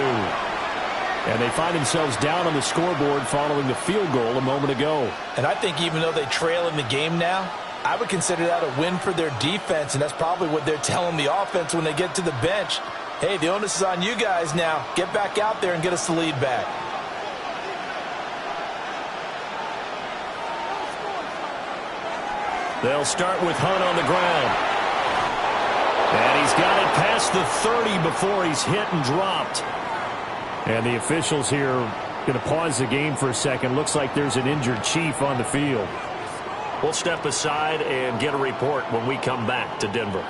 [SPEAKER 7] And they find themselves down on the scoreboard following the field goal a moment ago.
[SPEAKER 2] And I think even though they trail in the game now, I would consider that a win for their defense, and that's probably what they're telling the offense when they get to the bench. Hey, the onus is on you guys now. Get back out there and get us the lead back.
[SPEAKER 7] They'll start with Hunt on the ground. And he's got it past the 30 before he's hit and dropped.
[SPEAKER 1] And the officials here going to pause the game for a second. Looks like there's an injured Chief on the field.
[SPEAKER 7] We'll step aside and get a report when we come back to Denver.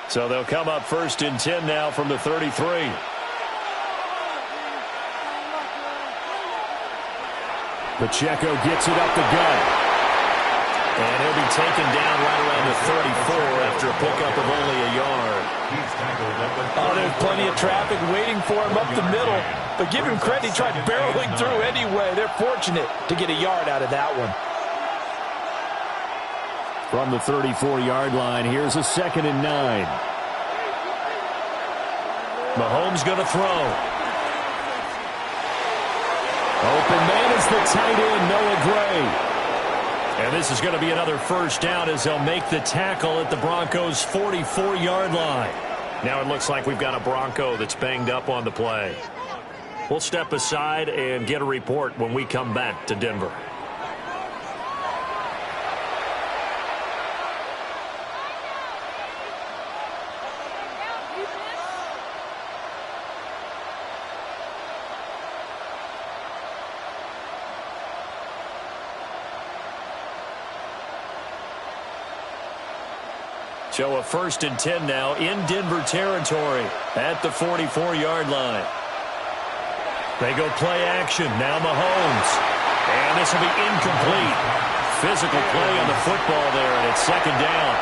[SPEAKER 7] So they'll come up 1st and 10 now from the 33.
[SPEAKER 1] Pacheco gets it up the gut.
[SPEAKER 7] And he'll be taken down right around the 34 after a pickup of only a yard.
[SPEAKER 2] Oh, there's plenty of traffic waiting for him up the middle. But give him credit, he tried barreling through anyway. They're fortunate to get a yard out of that one.
[SPEAKER 1] From the 34-yard line, here's a 2nd and 9.
[SPEAKER 7] Mahomes going to throw.
[SPEAKER 1] Open man is the tight end, Noah Gray.
[SPEAKER 7] And this is going to be another 1st down as they'll make the tackle at the Broncos' 44-yard line. Now it looks like we've got a Bronco that's banged up on the play. We'll step aside and get a report when we come back to Denver. So a 1st and 10 now in Denver territory at the 44-yard line. They go play action. Now Mahomes. And this will be incomplete. Physical play on the football there, and it's 2nd down.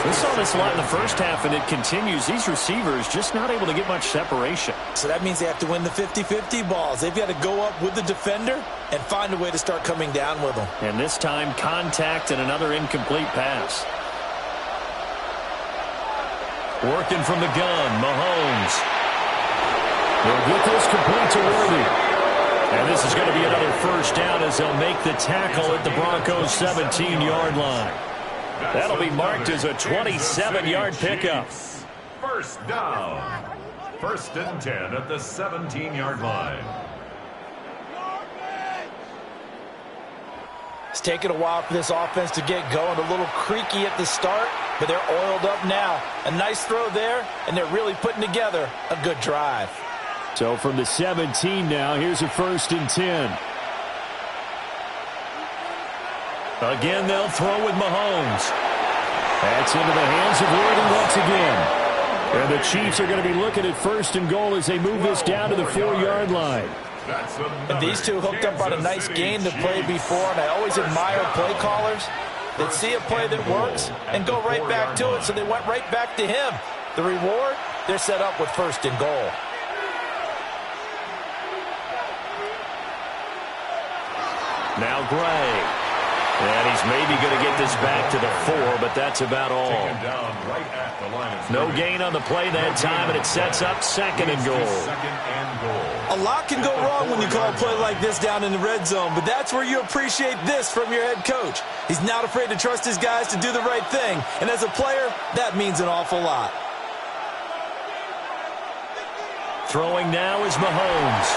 [SPEAKER 7] We saw this a lot in the first half, and it continues. These receivers just not able to get much separation.
[SPEAKER 2] So that means they have to win the 50-50 balls. They've got to go up with the defender and find a way to start coming down with them.
[SPEAKER 7] And this time, contact and another incomplete pass. Working from the gun, Mahomes.
[SPEAKER 1] They'll get this complete to Worthy.
[SPEAKER 7] And this is going to be another 1st down as they'll make the tackle at the Broncos' 17-yard line. That'll be marked as a 27-yard pickup.
[SPEAKER 3] 1st down. 1st and 10 at the 17-yard line.
[SPEAKER 2] It's taken a while for this offense to get going. A little creaky at the start, but they're oiled up now. A nice throw there, and they're really putting together a good drive.
[SPEAKER 1] So from the 17 now, here's a 1st and 10.
[SPEAKER 7] Again, they'll throw with Mahomes.
[SPEAKER 1] That's into the hands of Worthy once again. And the Chiefs are going to be looking at 1st and goal as they move this down to the 4-yard line.
[SPEAKER 2] And these two hooked up on a nice game that played before, and I always admire play callers that see a play that works and go right back to it, so they went right back to him. The reward, they're set up with 1st and goal.
[SPEAKER 7] Now Gray. And he's maybe going to get this back to the 4, but that's about all. No gain on the play that time, and it sets up 2nd and goal.
[SPEAKER 2] A lot can go wrong when you call a play like this down in the red zone, but that's where you appreciate this from your head coach. He's not afraid to trust his guys to do the right thing, and as a player, that means an awful lot.
[SPEAKER 7] Throwing now is Mahomes.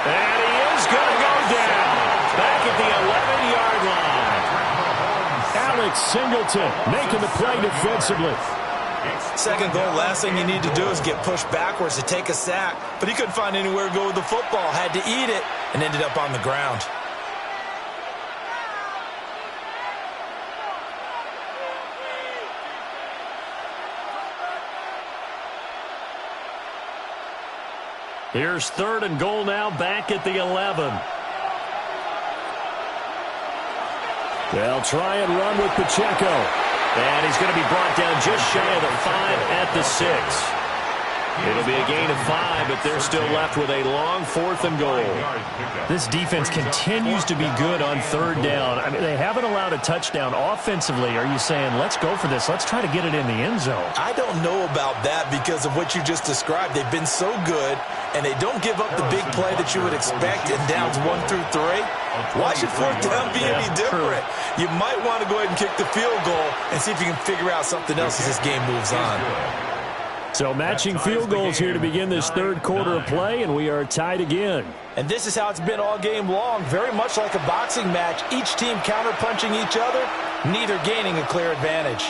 [SPEAKER 7] And he is going to go down. Back at the 11-yard line.
[SPEAKER 1] Alex Singleton making the play defensively.
[SPEAKER 2] 2nd goal, last thing you need to do is get pushed backwards to take a sack. But he couldn't find anywhere to go with the football. Had to eat it and ended up on the ground.
[SPEAKER 7] Here's 3rd and goal now back at the 11.
[SPEAKER 1] They'll try and run with Pacheco.
[SPEAKER 7] And he's going to be brought down just shy of the 5 at the 6. It'll be a gain of 5, but they're still left with a long 4th and goal.
[SPEAKER 1] This defense continues to be good on 3rd down. I mean, they haven't allowed a touchdown offensively. Are you saying, let's go for this? Let's try to get it in the end zone.
[SPEAKER 4] I don't know about that because of what you just described. They've been so good, and they don't give up the big play that you would expect in downs 1 through 3. Why should 4th down be any different? You might want to go ahead and kick the field goal and see if you can figure out something else as this game moves on.
[SPEAKER 1] So matching field goals here to begin this 3rd quarter of play, and we are tied again.
[SPEAKER 2] And this is how it's been all game long, very much like a boxing match. Each team counterpunching each other, neither gaining a clear advantage.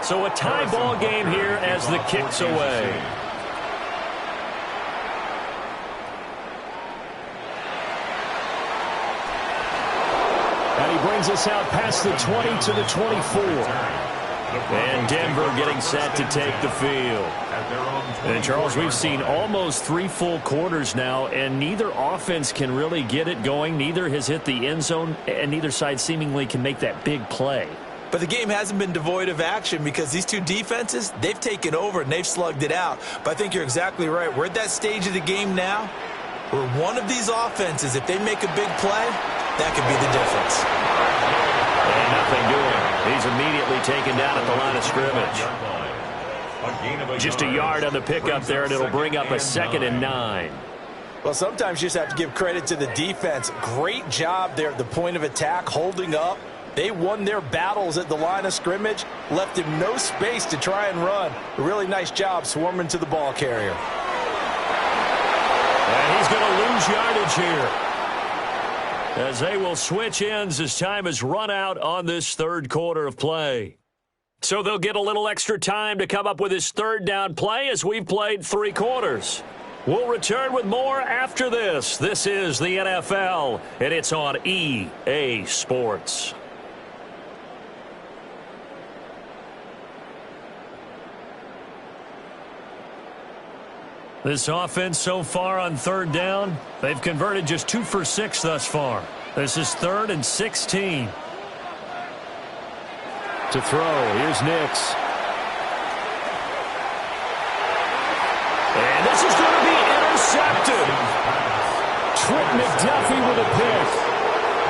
[SPEAKER 1] So a tie ball game here as the kick's away. And he brings us out past the 20 to the 24. And Denver getting set to take the field. And Charles, we've seen almost 3 full quarters now, and neither offense can really get it going. Neither has hit the end zone, and neither side seemingly can make that big play.
[SPEAKER 4] But the game hasn't been devoid of action because these two defenses, they've taken over and they've slugged it out. But I think you're exactly right. We're at that stage of the game now where one of these offenses, if they make a big play, that could be the difference.
[SPEAKER 7] And nothing doing. He's immediately taken down at the line of scrimmage. Just a yard on the pickup there, and it'll bring up a 2nd and 9.
[SPEAKER 2] Well, sometimes you just have to give credit to the defense. Great job there at the point of attack, holding up. They won their battles at the line of scrimmage, left him no space to try and run. A really nice job swarming to the ball carrier.
[SPEAKER 1] And he's going to lose yardage here, as they will switch ends as time has run out on this 3rd quarter of play. So they'll get a little extra time to come up with his 3rd down play as we've played 3 quarters. We'll return with more after this. This is the NFL, and it's on EA Sports. This offense so far on 3rd down, they've converted just 2 for 6 thus far. This is 3rd and 16. To throw, here's Nix. And this is going to be intercepted. Trent McDuffie with a pick.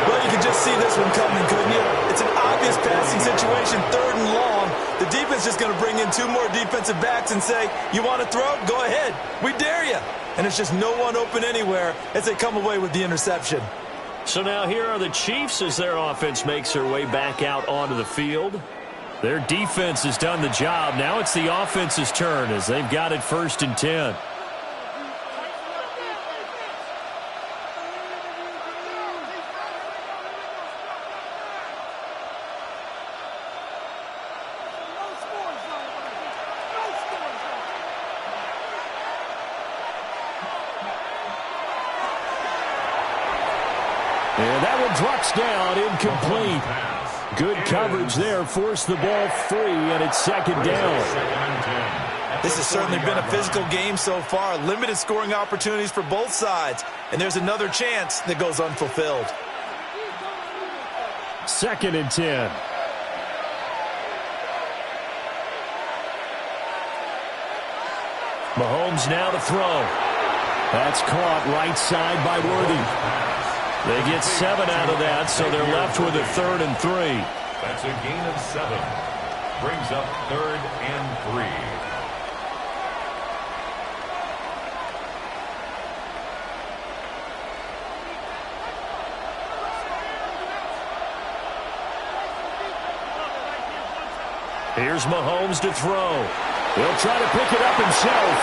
[SPEAKER 4] Well, you can just see this one coming, couldn't you? It's an obvious passing situation, 3rd and long. The defense is just going to bring in 2 more defensive backs and say, you want to throw? Go ahead. We dare you. And it's just no one open anywhere as they come away with the interception.
[SPEAKER 7] So now here are the Chiefs as their offense makes their way back out onto the field.
[SPEAKER 1] Their defense has done the job. Now it's the offense's turn as they've got it 1st and 10. And that one drops down, incomplete. Good coverage there, forced the ball free, and it's 2nd down.
[SPEAKER 4] This has certainly been a physical game so far. Limited scoring opportunities for both sides. And there's another chance that goes unfulfilled.
[SPEAKER 1] 2nd and 10. Mahomes now to throw. That's caught right side by Worthy. They get 7 out of that, so they're left with a 3rd and 3.
[SPEAKER 3] That's a gain of 7. Brings up 3rd and 3.
[SPEAKER 1] Here's Mahomes to throw. He'll try to pick it up himself.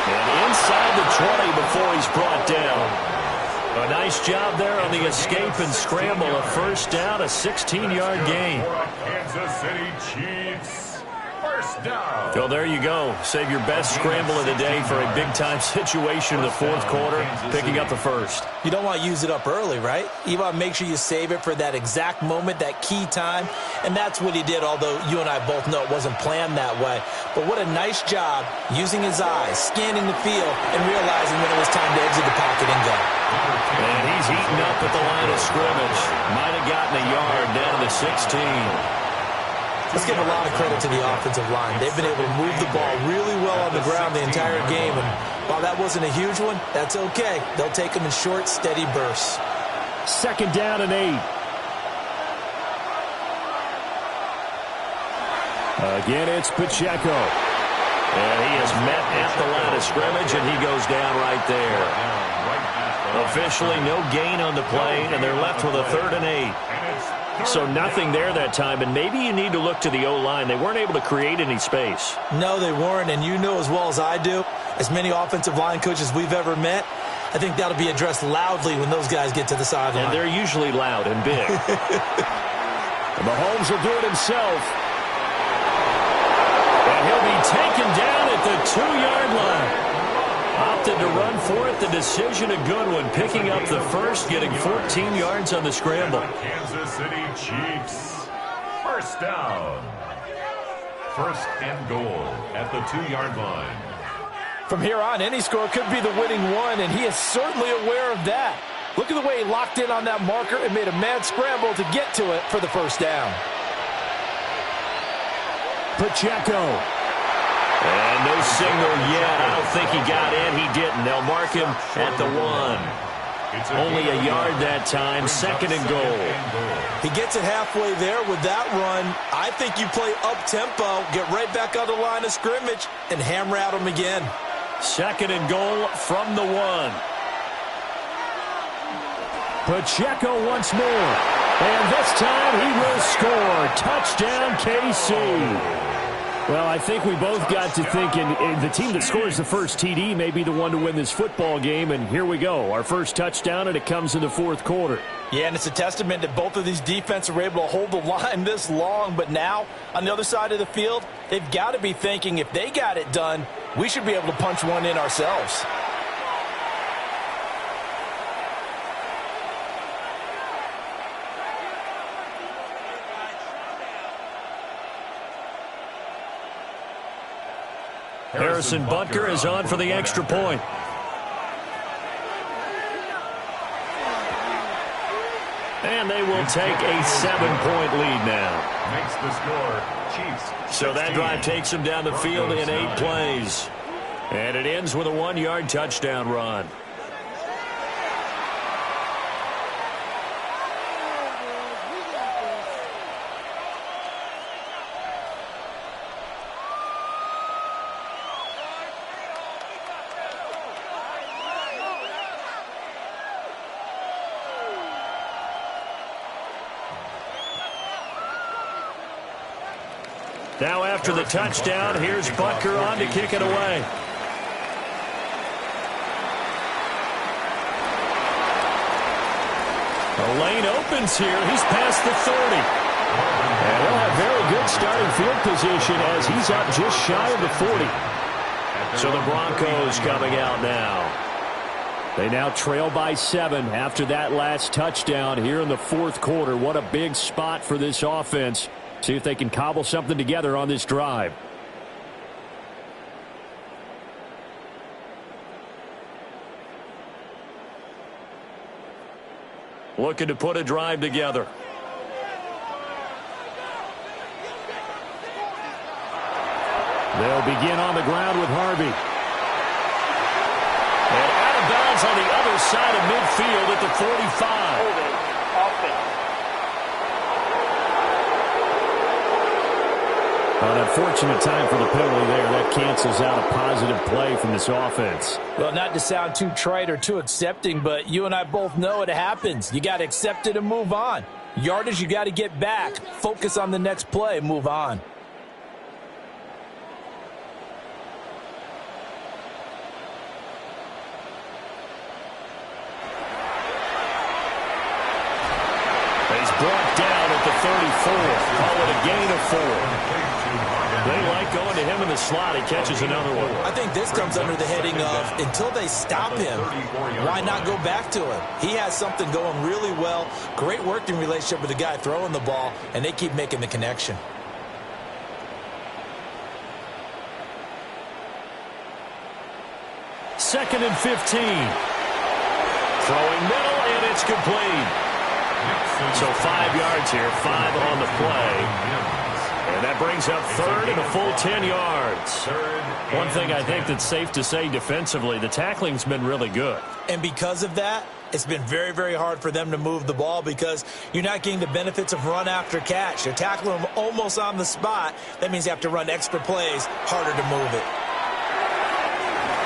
[SPEAKER 1] And inside the 20 before he's brought down. A nice job there on the escape and scramble. A 1st down, a 16-yard gain.
[SPEAKER 3] For Kansas City Chiefs, First down.
[SPEAKER 7] Well, there you go. Save your best scramble of the day for a big-time situation in the fourth quarter, picking up the first.
[SPEAKER 4] You don't want to use it up early, right? You want to make sure you save it for that exact moment, that key time. And that's what he did, although you and I both know it wasn't planned that way. But what a nice job using his eyes, scanning the field, and realizing when it was time to exit the pocket and go.
[SPEAKER 7] And he's eaten up at the line of scrimmage. Might have gotten a yard down to the 16.
[SPEAKER 4] Let's give a lot of credit to the offensive line. They've been able to move the ball really well on the ground the entire game. And while that wasn't a huge one, that's okay. They'll take them in short, steady bursts.
[SPEAKER 1] Second down and 8. Again, it's Pacheco.
[SPEAKER 7] And he is met at the line of scrimmage, and he goes down right there. Officially, no gain on the play, and they're left with a 3rd and 8. So nothing there that time, and maybe you need to look to the O-line. They weren't able to create any space.
[SPEAKER 4] No, they weren't, and you know as well as I do, as many offensive line coaches we've ever met, I think that'll be addressed loudly when those guys get to the sideline.
[SPEAKER 7] And they're usually loud and big.
[SPEAKER 1] Mahomes will do it himself. And he'll be taken down at the 2-yard line. Opted to run for it. The decision a good one. Picking up the first, getting 14 yards on the scramble.
[SPEAKER 3] Kansas City Chiefs. First down. First and goal at the 2-yard line.
[SPEAKER 2] From here on, any score could be the winning one, and he is certainly aware of that. Look at the way he locked in on that marker and made a mad scramble to get to it for the first down.
[SPEAKER 1] Pacheco.
[SPEAKER 7] And no signal yet. I don't think he got in. He didn't. They'll mark him at the 1. Only a yard that time. Second and goal.
[SPEAKER 4] He gets it halfway there with that run. I think you play up-tempo, get right back on the line of scrimmage, and hammer at him again.
[SPEAKER 7] Second and goal from the 1.
[SPEAKER 1] Pacheco once more. And this time he will score. Touchdown, KC. Well, I think we both got to thinking the team that scores the first TD may be the one to win this football game, and here we go. Our first touchdown, and it comes in the fourth quarter.
[SPEAKER 2] Yeah, and it's a testament that both of these defenses were able to hold the line this long, but now on the other side of the field, they've got to be thinking if they got it done, we should be able to punch one in ourselves.
[SPEAKER 7] Harrison Butker is on for the extra point. And they will take a 7-point lead now.
[SPEAKER 3] Makes the score Chiefs 16.
[SPEAKER 7] So that drive takes them down the field in 8 plays. And it ends with a 1-yard touchdown run. Now after the touchdown, here's Butker on to kick it away. The lane opens here. He's past the 30.
[SPEAKER 1] And he'll have very good starting field position as he's up just shy of the 40.
[SPEAKER 7] So the Broncos coming out now.
[SPEAKER 1] They now trail by 7 after that last touchdown here in the fourth quarter. What a big spot for this offense. See if they can cobble something together on this drive.
[SPEAKER 7] Looking to put a drive together.
[SPEAKER 1] They'll begin on the ground with Harvey.
[SPEAKER 7] And out of bounds on the other side of midfield at the 45.
[SPEAKER 1] An unfortunate time for the penalty there. That cancels out a positive play from this offense.
[SPEAKER 2] Well, not to sound too trite or too accepting, but you and I both know it happens. You got to accept it and move on. Yardage, you got to get back. Focus on the next play. Move on.
[SPEAKER 7] He's brought down at the 34. Call it a gain of 4. They like going to him in the slot. He catches another one.
[SPEAKER 4] I think this comes under the heading of until they stop him, why not go back to him? He has something going really well. Great working relationship with the guy throwing the ball, and they keep making the connection.
[SPEAKER 7] Second and 15. Throwing middle, and it's complete. So 5 yards here, 5 on the play. And that brings up third and a full 10 yards. One thing I think that's safe to say defensively, the tackling's been really good.
[SPEAKER 4] And because of that, it's been very, very hard for them to move the ball because you're not getting the benefits of run after catch. You're tackling them almost on the spot. That means you have to run extra plays, harder to move it.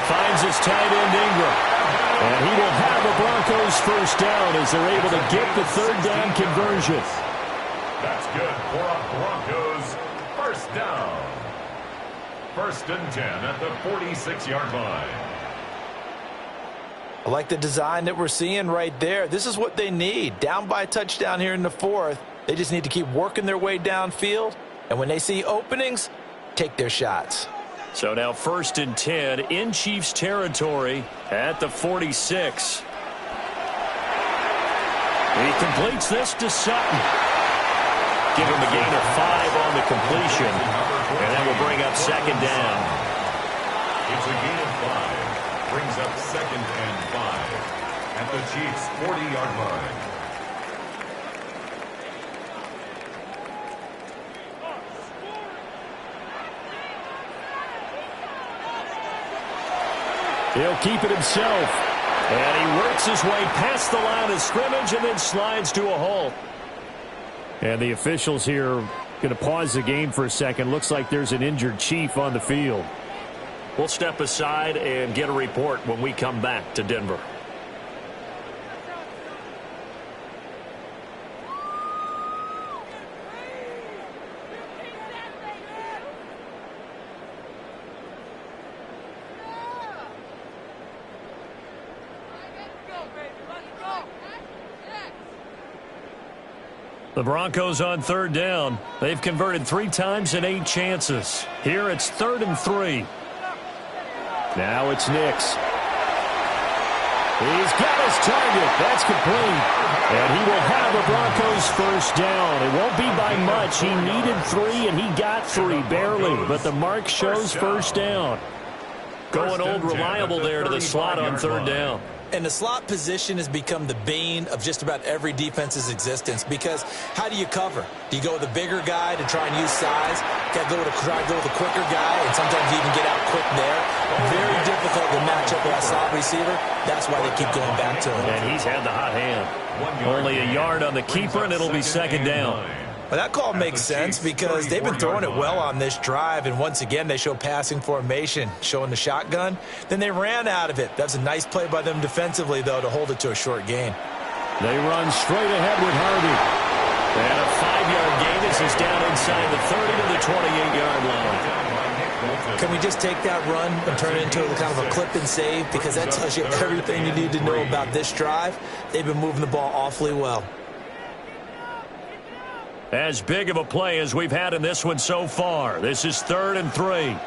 [SPEAKER 7] Finds his tight end Ingram. And he will have a Broncos first down as they're able to get the third down conversion.
[SPEAKER 3] That's good for a Broncos first down. First and 10 at the 46-yard line.
[SPEAKER 2] I like the design that we're seeing right there. This is what they need. Down by a touchdown here in the fourth. They just need to keep working their way downfield. And when they see openings, take their shots.
[SPEAKER 7] So now first and 10 in Chiefs territory at the 46. He completes this to Sutton. Give him a gain of 5 on the completion. And that will bring up second down.
[SPEAKER 3] It's a gain of 5. Brings up second and 5 at the Chiefs' 40-yard line.
[SPEAKER 7] He'll keep it himself. And he works his way past the line of scrimmage and then slides to a halt. And the officials here going to pause the game for a second. Looks like there's an injured Chief on the field. We'll step aside and get a report when we come back to Denver. The Broncos on third down. They've converted 3 times in 8 chances. Here it's 3rd and 3. Now it's Nix. He's got his target. That's complete. And he will have a Broncos first down. It won't be by much. He needed 3, and he got 3, barely. But the mark shows first down. Going old reliable there to the slot on third down.
[SPEAKER 4] And the slot position has become the bane of just about every defense's existence because how do you cover? Do you go with a bigger guy to try and use size? Got to try to go with a quicker guy, and sometimes you even get out quick there. Very difficult to match up with that slot receiver. That's why they keep going back to him.
[SPEAKER 7] And he's had the hot hand. Only a yard on the keeper, and it'll be second down.
[SPEAKER 4] Well, that call makes sense because they've been throwing it well on this drive, and once again they show passing formation, showing the shotgun. Then they ran out of it. That's a nice play by them defensively, though, to hold it to a short gain.
[SPEAKER 7] They run straight ahead with Harvey. And a 5-yard gain. This is down inside the 30 to the 28-yard line.
[SPEAKER 4] Can we just take that run and turn it into kind of a clip and save? Because that tells you everything you need to know about this drive. They've been moving the ball awfully well.
[SPEAKER 7] As big of a play as we've had in this one so far. This is 3rd and 3.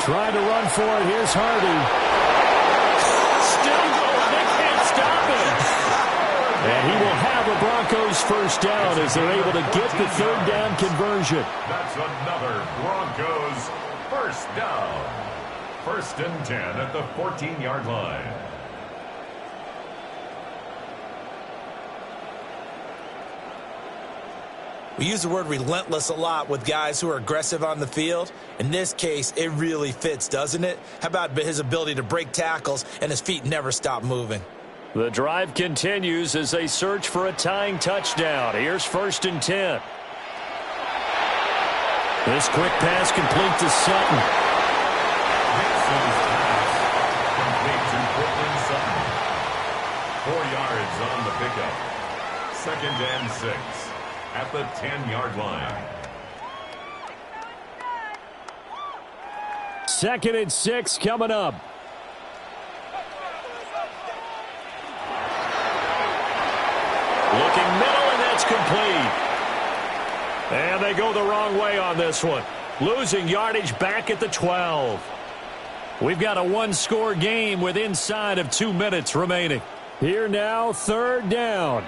[SPEAKER 7] Trying to run for it. Here's Hardy. Still going. They can't stop him. And he will have a Broncos first down as they're able to get the third down conversion.
[SPEAKER 3] That's another Broncos first down. 1st and 10 at the 14-yard line.
[SPEAKER 4] We use the word relentless a lot with guys who are aggressive on the field. In this case, it really fits, doesn't it? How about his ability to break tackles and his feet never stop moving?
[SPEAKER 7] The drive continues as they search for a tying touchdown. Here's 1st and 10. This quick pass complete to Sutton.
[SPEAKER 3] Complete to Cortland Sutton. 4 yards on the pickup. 2nd and 6. At the 10-yard line.
[SPEAKER 7] 2nd and 6 coming up. Looking middle, and that's complete. And they go the wrong way on this one. Losing yardage back at the 12. We've got a one-score game with inside of 2 minutes remaining. Here now, 3rd down.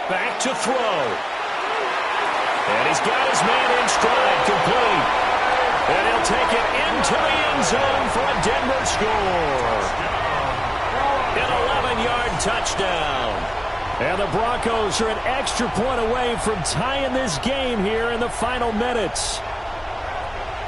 [SPEAKER 7] Back to throw. And he's got his man in stride, complete. And he'll take it into the end zone for a Denver score. An 11-yard touchdown. And the Broncos are an extra point away from tying this game here in the final minutes.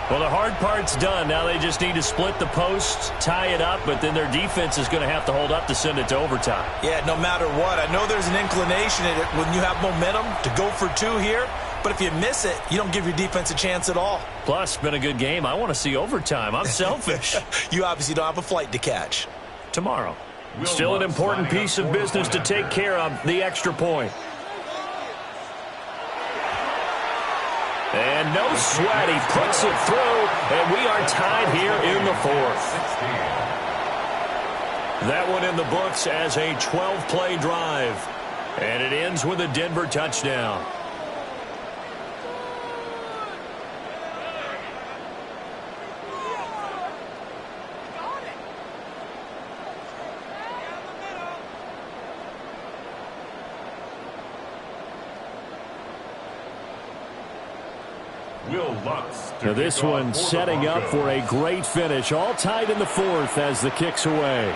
[SPEAKER 7] Well, the hard part's done. Now they just need to split the posts, tie it up, but then their defense is going to have to hold up to send it to overtime.
[SPEAKER 4] Yeah, no matter what. I know there's an inclination in it when you have momentum to go for 2 here, but if you miss it, you don't give your defense a chance at all.
[SPEAKER 7] Plus, been a good game. I want to see overtime. I'm selfish.
[SPEAKER 4] You obviously don't have a flight to catch.
[SPEAKER 7] Tomorrow. Still an important piece of business to take care of, the extra point. And no sweat, he puts it through, and we are tied here in the 4th. That one in the books as a 12-play drive, and it ends with a Denver touchdown. Now this one setting up for a great finish. All tied in the 4th as the kick's away.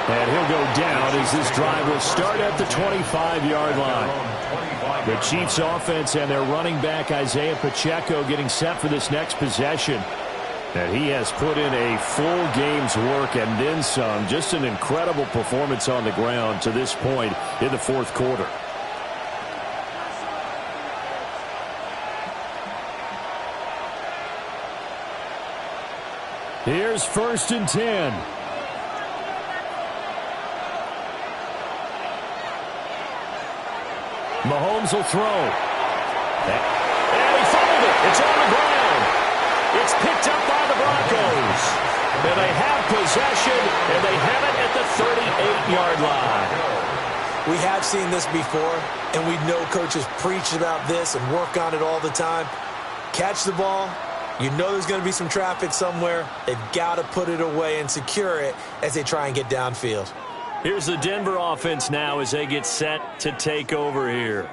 [SPEAKER 7] And he'll go down as this drive will start at the 25-yard line. The Chiefs offense and their running back Isaiah Pacheco getting set for this next possession. And he has put in a full game's work and then some. Just an incredible performance on the ground to this point in the 4th quarter. Here's 1st and 10. Mahomes will throw. And he fumbled it. It's on the ground. It's picked up by the Broncos. And they have possession, and they have it at the 38-yard line.
[SPEAKER 4] We have seen this before, and we know coaches preach about this and work on it all the time. Catch the ball. You know there's going to be some traffic somewhere. They've got to put it away and secure it as they try and get downfield.
[SPEAKER 7] Here's the Denver offense now as they get set to take over here.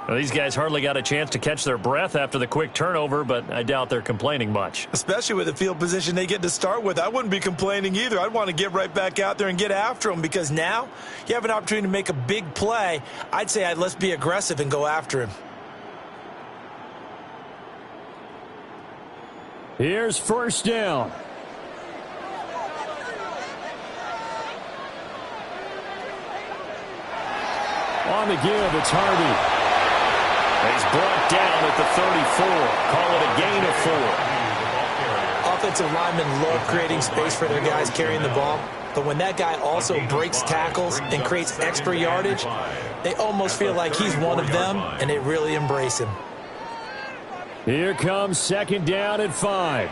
[SPEAKER 7] Well, these guys hardly got a chance to catch their breath after the quick turnover, but I doubt they're complaining much.
[SPEAKER 4] Especially with the field position they get to start with. I wouldn't be complaining either. I'd want to get right back out there and get after them because now you have an opportunity to make a big play. I'd say let's be aggressive and go after him.
[SPEAKER 7] Here's 1st down. On the give, it's Harvey. He's brought down at the 34. Call it a gain of 4.
[SPEAKER 4] Offensive linemen love creating space for their guys carrying the ball. But when that guy also breaks tackles and creates extra yardage, they almost feel like he's one of them, and they really embrace him.
[SPEAKER 7] Here comes 2nd down and 5.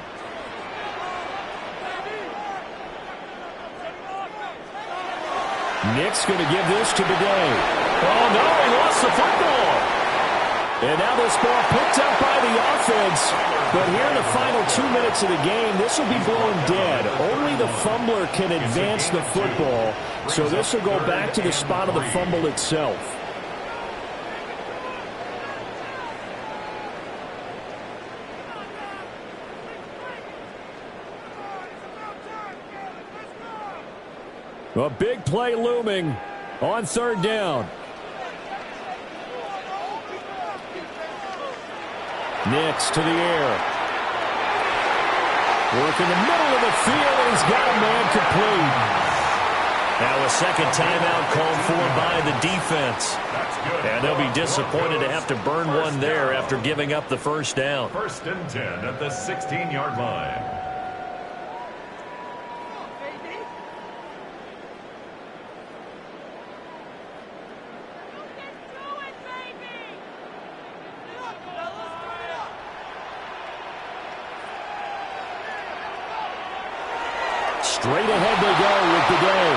[SPEAKER 7] Nick's going to give this to Bidet. Oh, no, he lost the football. And now this ball picked up by the offense. But here in the final 2 minutes of the game, this will be blown dead. Only the fumbler can advance the football. So this will go back to the spot of the fumble itself. A big play looming on 3rd down. Nix to the air. Work in the middle of the field, and he's got a man complete. Now a second timeout called for by the defense. And they'll be disappointed to have to burn one there after giving up the 1st down.
[SPEAKER 3] 1st and 10 at the 16-yard line.
[SPEAKER 1] Straight ahead they go with the day.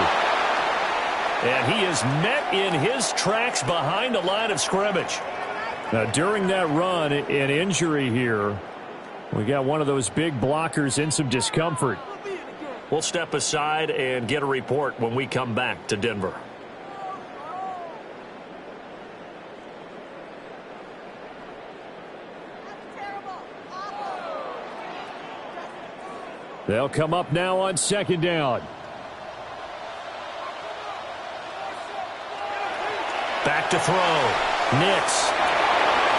[SPEAKER 1] And he is met in his tracks behind the line of scrimmage. Now, during that run, an injury here. We got one of those big blockers in some discomfort.
[SPEAKER 7] We'll step aside and get a report when we come back to Denver.
[SPEAKER 1] They'll come up now on second down.
[SPEAKER 7] Back to throw. Nix.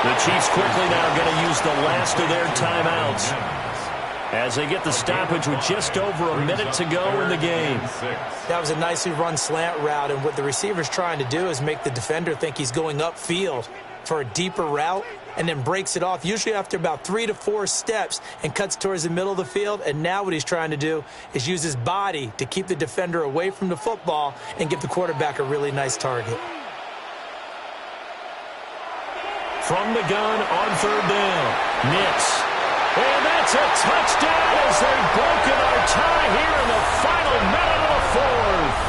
[SPEAKER 7] The Chiefs quickly now going to use the last of their timeouts as they get the stoppage with just over a minute to go in the game.
[SPEAKER 4] That was a nicely run slant route, and what the receiver's trying to do is make the defender think he's going upfield for a deeper route and then breaks it off, usually after about 3 to 4 steps, and cuts towards the middle of the field. And now what he's trying to do is use his body to keep the defender away from the football and give the quarterback a really nice target.
[SPEAKER 7] From the gun on third down, Nix.
[SPEAKER 1] And that's a touchdown as they've broken our tie here in the final minute of the fourth.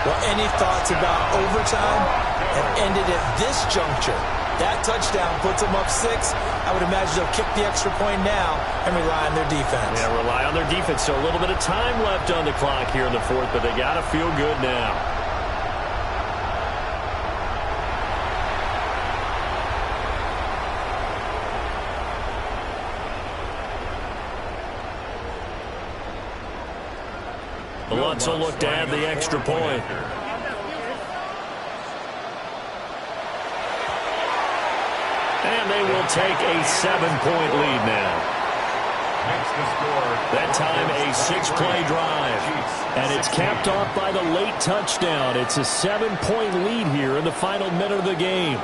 [SPEAKER 4] Well, any thoughts about overtime have ended at this juncture. That touchdown puts them up 6. I would imagine they'll kick the extra point now and rely on their defense.
[SPEAKER 7] Yeah, rely on their defense. So a little bit of time left on the clock here in the fourth, but they got to feel good now. Lutz will look to add the extra point. And they will take a 7-point lead now. That time a 6-play drive.
[SPEAKER 1] And it's capped off by the late touchdown. It's a 7-point lead here in the final minute of the game.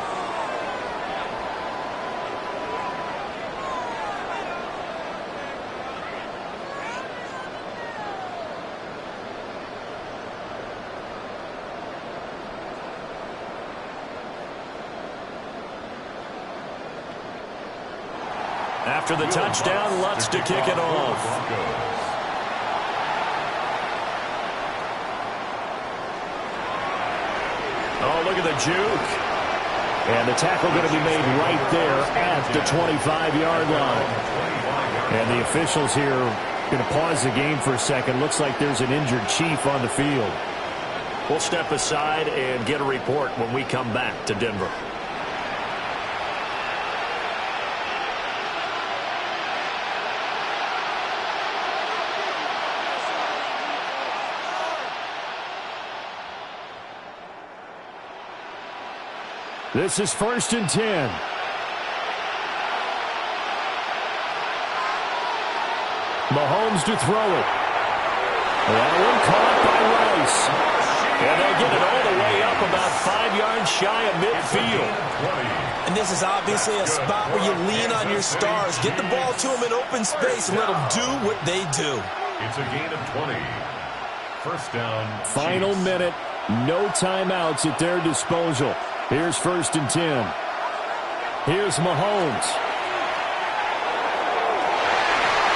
[SPEAKER 7] After the touchdown, Lutz to kick it off.
[SPEAKER 1] Oh, look at the juke. And the tackle going to be made right there at the 25-yard line. And the officials here going to pause the game for a second. Looks like there's an injured Chief on the field.
[SPEAKER 7] We'll step aside and get a report when we come back to Denver.
[SPEAKER 1] This is 1st and 10. Mahomes to throw it. That one caught by Rice.
[SPEAKER 7] And they'll get it all the way up about 5 yards shy of midfield.
[SPEAKER 4] And this is obviously a spot where you lean on your stars. Get the ball to them in open space and let them do what they do.
[SPEAKER 3] It's a gain of 20. First down.
[SPEAKER 1] Final minute. No timeouts at their disposal. Here's 1st and 10. Here's Mahomes.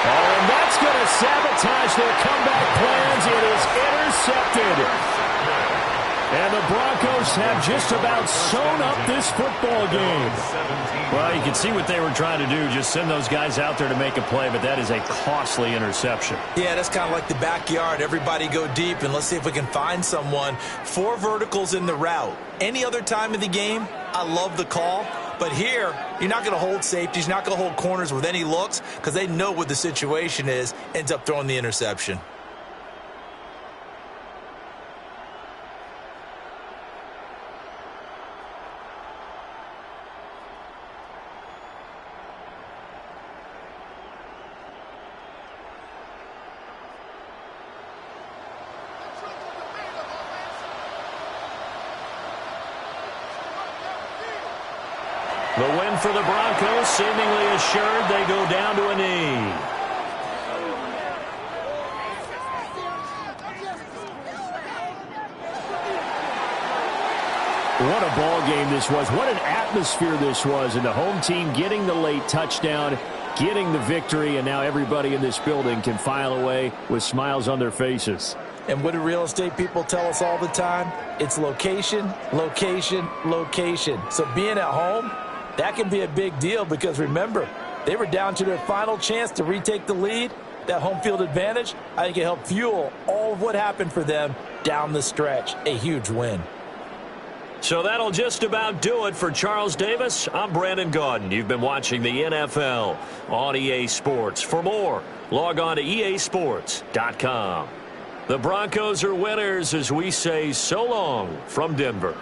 [SPEAKER 1] Oh, and that's going to sabotage their comeback plans. It is intercepted. And the Broncos have just about sewn up this football game.
[SPEAKER 7] Well, you can see what they were trying to do. Just send those guys out there to make a play, but that is a costly interception.
[SPEAKER 4] Yeah, that's kind of like the backyard. Everybody go deep, and let's see if we can find someone. 4 verticals in the route. Any other time of the game, I love the call. But here, you're not going to hold safeties. You're not going to hold corners with any looks because they know what the situation is. Ends up throwing the interception.
[SPEAKER 7] The win for the Broncos, seemingly assured. They go down to a knee.
[SPEAKER 1] What a ball game this was. What an atmosphere this was. And the home team getting the late touchdown, getting the victory, and now everybody in this building can file away with smiles on their faces.
[SPEAKER 2] And what do real estate people tell us all the time? It's location, location, location. So being at home, that can be a big deal because remember, they were down to their final chance to retake the lead. That home field advantage, I think it helped fuel all of what happened for them down the stretch. A huge win.
[SPEAKER 7] So that'll just about do it for Charles Davis. I'm Brandon Gaudin. You've been watching the NFL on EA Sports. For more, log on to easports.com. The Broncos are winners as we say so long from Denver.